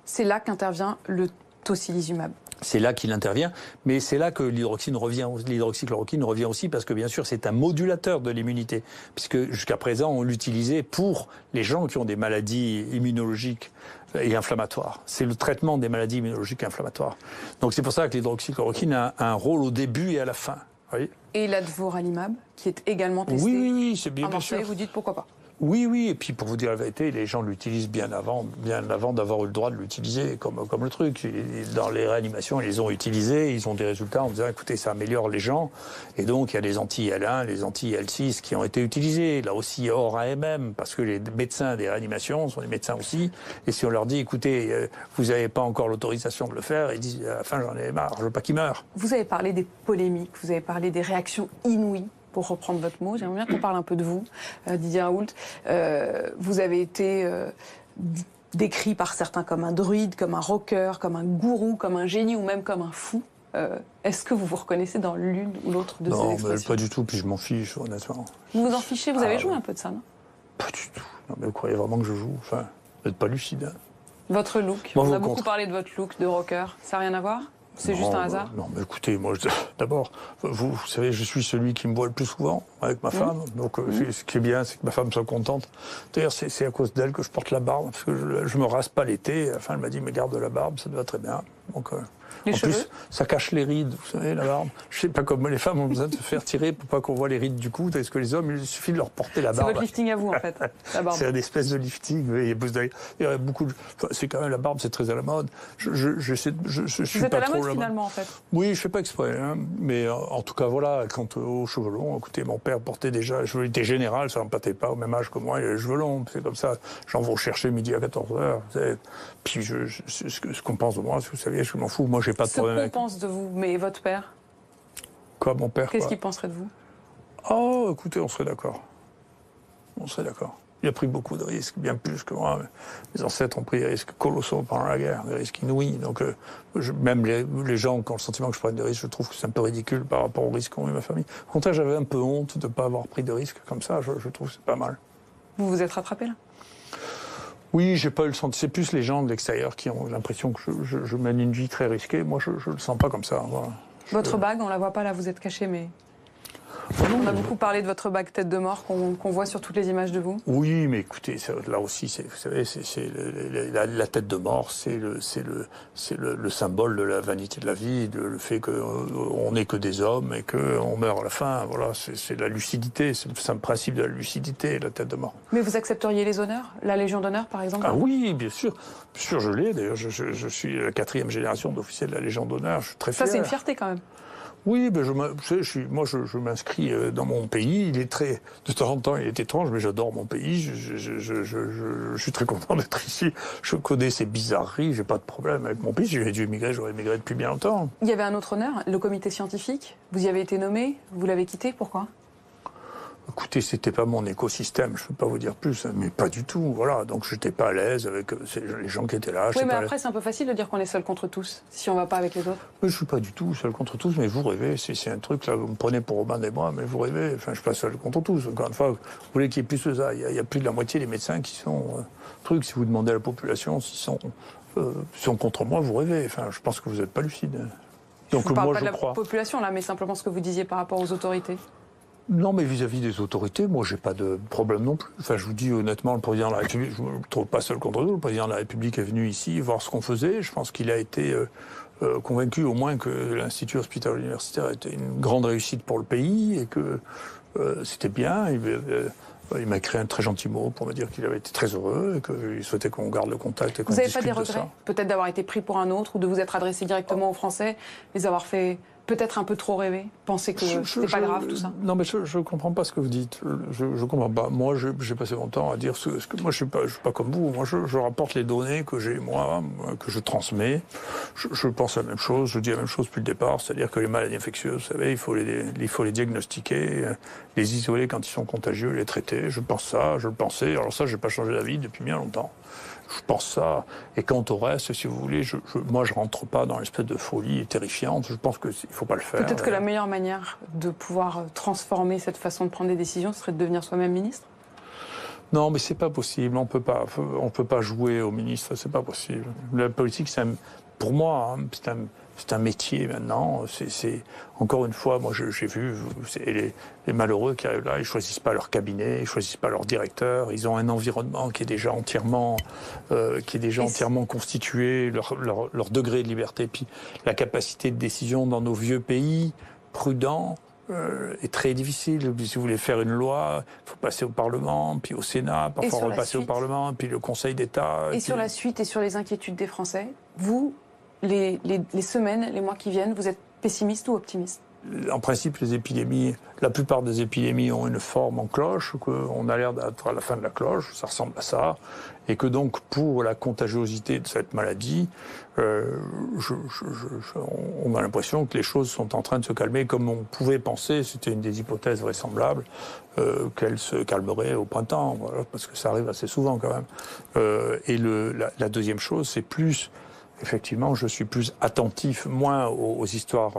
C'est là qu'intervient le tocilizumab. C'est là qu'il intervient, mais c'est là que l'hydroxychloroquine revient aussi, parce que bien sûr c'est un modulateur de l'immunité, puisque jusqu'à présent on l'utilisait pour les gens qui ont des maladies immunologiques et inflammatoires. C'est le traitement des maladies immunologiques et inflammatoires. Donc c'est pour ça que l'hydroxychloroquine a un rôle au début et à la fin. Oui. Et l'advoralimab, qui est également testé c'est bien, à Marseille, bien sûr. vous dites pourquoi pas? Oui, et puis pour vous dire la vérité, les gens l'utilisent bien avant d'avoir eu le droit de l'utiliser, comme le truc. Dans les réanimations, ils les ont utilisés, ils ont des résultats en disant, écoutez, ça améliore les gens. Et donc, il y a les anti-IL1, les anti-IL6 qui ont été utilisés, là aussi hors AMM, parce que les médecins des réanimations sont des médecins aussi. Et si on leur dit, écoutez, vous n'avez pas encore l'autorisation de le faire, ils disent, à la fin, j'en ai marre, je veux pas qu'ils meurent. Vous avez parlé des polémiques, vous avez parlé des réactions inouïes. Pour reprendre votre mot, j'aimerais bien qu'on parle un peu de vous, Didier Raoult. Vous avez été décrit par certains comme un druide, comme un rocker, comme un gourou, comme un génie ou même comme un fou. Est-ce que vous vous reconnaissez dans l'une ou l'autre de ces expressions? Non, pas du tout, puis je m'en fiche, honnêtement. Vous vous en fichez? Vous avez joué un peu de ça, non? Pas du tout. Non, mais vous croyez vraiment que je joue? Enfin, vous n'êtes pas lucide. Hein. Votre look, on a beaucoup parlé de votre look de rocker. Ça n'a rien à voir? C'est juste un hasard? Non, mais écoutez, moi, d'abord, vous savez, je suis celui qui me voit le plus souvent avec ma femme. Donc, ce qui est bien, c'est que ma femme soit contente. D'ailleurs, c'est à cause d'elle que je porte la barbe, parce que je me rase pas l'été. Enfin, elle m'a dit, mais garde la barbe, ça te va très bien. Donc, les cheveux? plus, ça cache les rides, vous savez, la barbe. Je sais pas comment les femmes ont besoin de se faire tirer pour pas qu'on voit les rides du cou. Est-ce que les hommes, il suffit de leur porter la barbe? C'est votre lifting à vous, en fait, la barbe. C'est une espèce de lifting. Oui, il y a beaucoup de... C'est quand même, la barbe, c'est très à la mode. Je suis vous êtes pas à la trop mode, là-bas. finalement, en fait. Oui, je fais pas exprès, hein. Mais en tout cas, voilà, quant aux cheveux longs, écoutez, mon père portait déjà, je était général, ça n'empâtait pas au même âge que moi, il a les cheveux longs, c'est comme ça, j'en vais chercher midi à 14h. Puis ce qu'on pense de moi, vous savez, je m'en fous, moi j'ai pas de problème. Ce qu'on pense de vous, mais votre père? Quoi, mon père? Qu'est-ce qu'il penserait de vous? Oh, écoutez, on serait d'accord. On serait d'accord. Il a pris beaucoup de risques, bien plus que moi. Mes ancêtres ont pris des risques colossaux pendant la guerre, des risques inouïs. Donc, même les gens qui ont le sentiment que je prenne des risques, je trouve que c'est un peu ridicule par rapport aux risques qu'ont eu ma famille. Au contraire, j'avais un peu honte de ne pas avoir pris de risques comme ça. Je trouve que c'est pas mal. Vous vous êtes rattrapé, là? Oui, j'ai pas eu le sentiment. C'est plus les gens de l'extérieur qui ont l'impression que je mène une vie très risquée. Moi, je le sens pas comme ça. Voilà. Votre bague, on la voit pas là, vous êtes caché, mais... On a beaucoup parlé de votre bague tête de mort qu'on voit sur toutes les images de vous. Oui, mais écoutez, là aussi, vous savez, la tête de mort, c'est le symbole de la vanité de la vie, le fait qu'on n'est que des hommes et qu'on meurt à la fin. Voilà, c'est la lucidité, c'est le principe de la lucidité, la tête de mort. Mais vous accepteriez les honneurs? La Légion d'honneur, par exemple? Ah oui, bien sûr. Bien sûr, je l'ai. D'ailleurs, je suis la 4e génération d'officiers de la Légion d'honneur. Je suis très fier. Ça, c'est une fierté, quand même. Oui, ben je m'inscris dans mon pays. Il est de temps en temps, il est étrange, mais j'adore mon pays. Je suis très content d'être ici. Je connais ces bizarreries, j'ai pas de problème avec mon pays. Si j'avais dû émigrer, j'aurais émigré depuis bien longtemps. Il y avait un autre honneur, le comité scientifique. Vous y avez été nommé, vous l'avez quitté, pourquoi? Écoutez, c'était pas mon écosystème, je peux pas vous dire plus, mais pas du tout, voilà. Donc j'étais pas à l'aise avec les gens qui étaient là. Oui, mais après c'est un peu facile de dire qu'on est seul contre tous, si on va pas avec les autres. Mais je suis pas du tout seul contre tous, mais vous rêvez, c'est un truc, là, vous me prenez pour Robin des Bois, mais vous rêvez, enfin je suis pas seul contre tous. Encore une fois, vous voulez qu'il y ait plus de ça, il y a plus de la moitié des médecins qui sont... si vous demandez à la population s'ils sont contre moi, vous rêvez, enfin je pense que vous n'êtes pas lucide. Donc je parle pas de la population là, mais simplement ce que vous disiez par rapport aux autorités. Non, mais vis-à-vis des autorités, moi, j'ai pas de problème non plus. Enfin, je vous dis honnêtement, le président de la République, je ne me trouve pas seul contre nous. Le président de la République est venu ici voir ce qu'on faisait. Je pense qu'il a été convaincu au moins que l'Institut hospitalier universitaire était une grande réussite pour le pays et que c'était bien. Il m'a écrit un très gentil mot pour me dire qu'il avait été très heureux et qu'il souhaitait qu'on garde le contact et qu'on discute de ça. Vous n'avez pas des regrets, peut-être d'avoir été pris pour un autre ou de vous être adressé directement aux Français, les avoir fait peut-être un peu trop rêvé, penser que c'était pas grave tout ça? Non, mais je comprends pas ce que vous dites. Je comprends pas. Moi, j'ai passé mon temps à dire ce que moi, je suis pas comme vous. Moi, je rapporte les données que j'ai moi, que je transmets. Je pense la même chose. Je dis la même chose depuis le départ, c'est-à-dire que les maladies infectieuses, vous savez, il faut les diagnostiquer, les isoler quand ils sont contagieux, les traiter. Je pense ça, je le pensais. Alors ça, j'ai pas changé d'avis depuis bien longtemps. Je pense ça. Et quant au reste, si vous voulez, moi, je rentre pas dans l'espèce de folie terrifiante. Je pense qu'il faut pas le faire. Peut-être que la meilleure manière de pouvoir transformer cette façon de prendre des décisions, ce serait de devenir soi-même ministre? Non, mais c'est pas possible. On peut pas jouer au ministre. C'est pas possible. La politique, pour moi, c'est un métier maintenant. C'est encore une fois, moi j'ai vu les malheureux qui arrivent là, ils choisissent pas leur cabinet, ils choisissent pas leur directeur. Ils ont un environnement qui est déjà entièrement constitué, leur degré de liberté, puis la capacité de décision dans nos vieux pays prudents. Est très difficile. Si vous voulez faire une loi, il faut passer au Parlement, puis au Sénat, parfois repasser au Parlement, puis le Conseil d'État. Et sur la suite et sur les inquiétudes des Français, vous, les semaines, les mois qui viennent, vous êtes pessimiste ou optimiste? En principe, la plupart des épidémies ont une forme en cloche, qu'on a l'air d'être à la fin de la cloche, ça ressemble à ça, et que donc pour la contagiosité de cette maladie, on a l'impression que les choses sont en train de se calmer comme on pouvait penser, c'était une des hypothèses vraisemblables, qu'elles se calmeraient au printemps, voilà, parce que ça arrive assez souvent quand même. Et la deuxième chose, c'est plus, effectivement, je suis plus attentif, moins aux histoires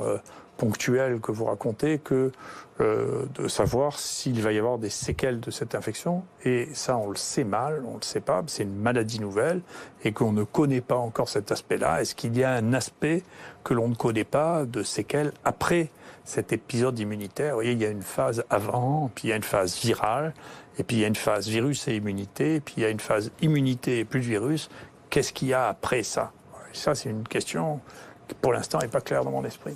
ponctuelles que vous racontez, que de savoir s'il va y avoir des séquelles de cette infection. Et ça, on le sait mal, on le sait pas, c'est une maladie nouvelle et qu'on ne connaît pas encore cet aspect-là. Est-ce qu'il y a un aspect que l'on ne connaît pas de séquelles après cet épisode immunitaire? Vous voyez, il y a une phase avant, puis il y a une phase virale, et puis il y a une phase virus et immunité, puis il y a une phase immunité et plus de virus. Qu'est-ce qu'il y a après ça? Et ça, c'est une question qui, pour l'instant, n'est pas claire dans mon esprit.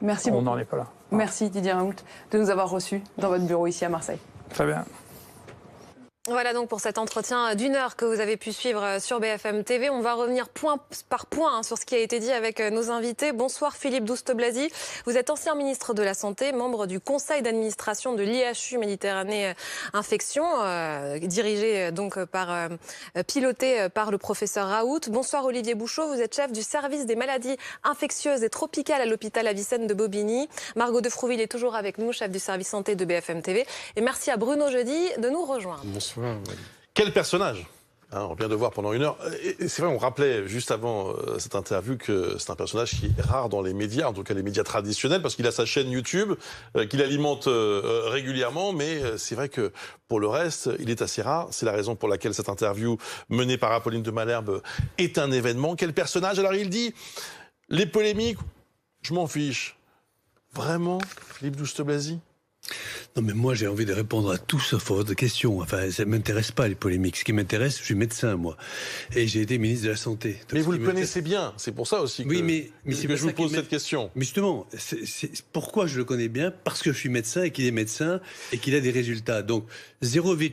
Merci beaucoup. On n'en est pas là. Merci Didier Raoult de nous avoir reçus dans votre bureau ici à Marseille. Très bien. Voilà donc pour cet entretien d'1 heure que vous avez pu suivre sur BFM TV. On va revenir point par point sur ce qui a été dit avec nos invités. Bonsoir Philippe Douste-Blazy. Vous êtes ancien ministre de la Santé, membre du conseil d'administration de l'IHU Méditerranée Infection, piloté par le professeur Raoult. Bonsoir Olivier Bouchot, vous êtes chef du service des maladies infectieuses et tropicales à l'hôpital Avicenne de Bobigny. Margot Defrouville est toujours avec nous, chef du service santé de BFM TV. Et merci à Bruno Jeudi de nous rejoindre. Bonsoir. Quel personnage, on vient de voir pendant 1 heure. Et c'est vrai, on rappelait juste avant cette interview que c'est un personnage qui est rare dans les médias, en tout cas les médias traditionnels, parce qu'il a sa chaîne YouTube, qu'il alimente régulièrement, mais c'est vrai que pour le reste, il est assez rare. C'est la raison pour laquelle cette interview menée par Apolline de Malherbe est un événement. Quel personnage? Alors il dit, les polémiques, je m'en fiche. Vraiment, Philippe Douste-Blazy? Non, mais moi, j'ai envie de répondre à tout sauf à votre question. Enfin, ça ne m'intéresse pas, les polémiques. Ce qui m'intéresse, je suis médecin, moi. Et j'ai été ministre de la Santé. Donc, mais vous le connaissez bien. C'est pour ça aussi que, que je vous pose cette question. Mais justement, pourquoi je le connais bien? Parce que je suis médecin et qu'il est médecin et qu'il a des résultats. Donc, 0,1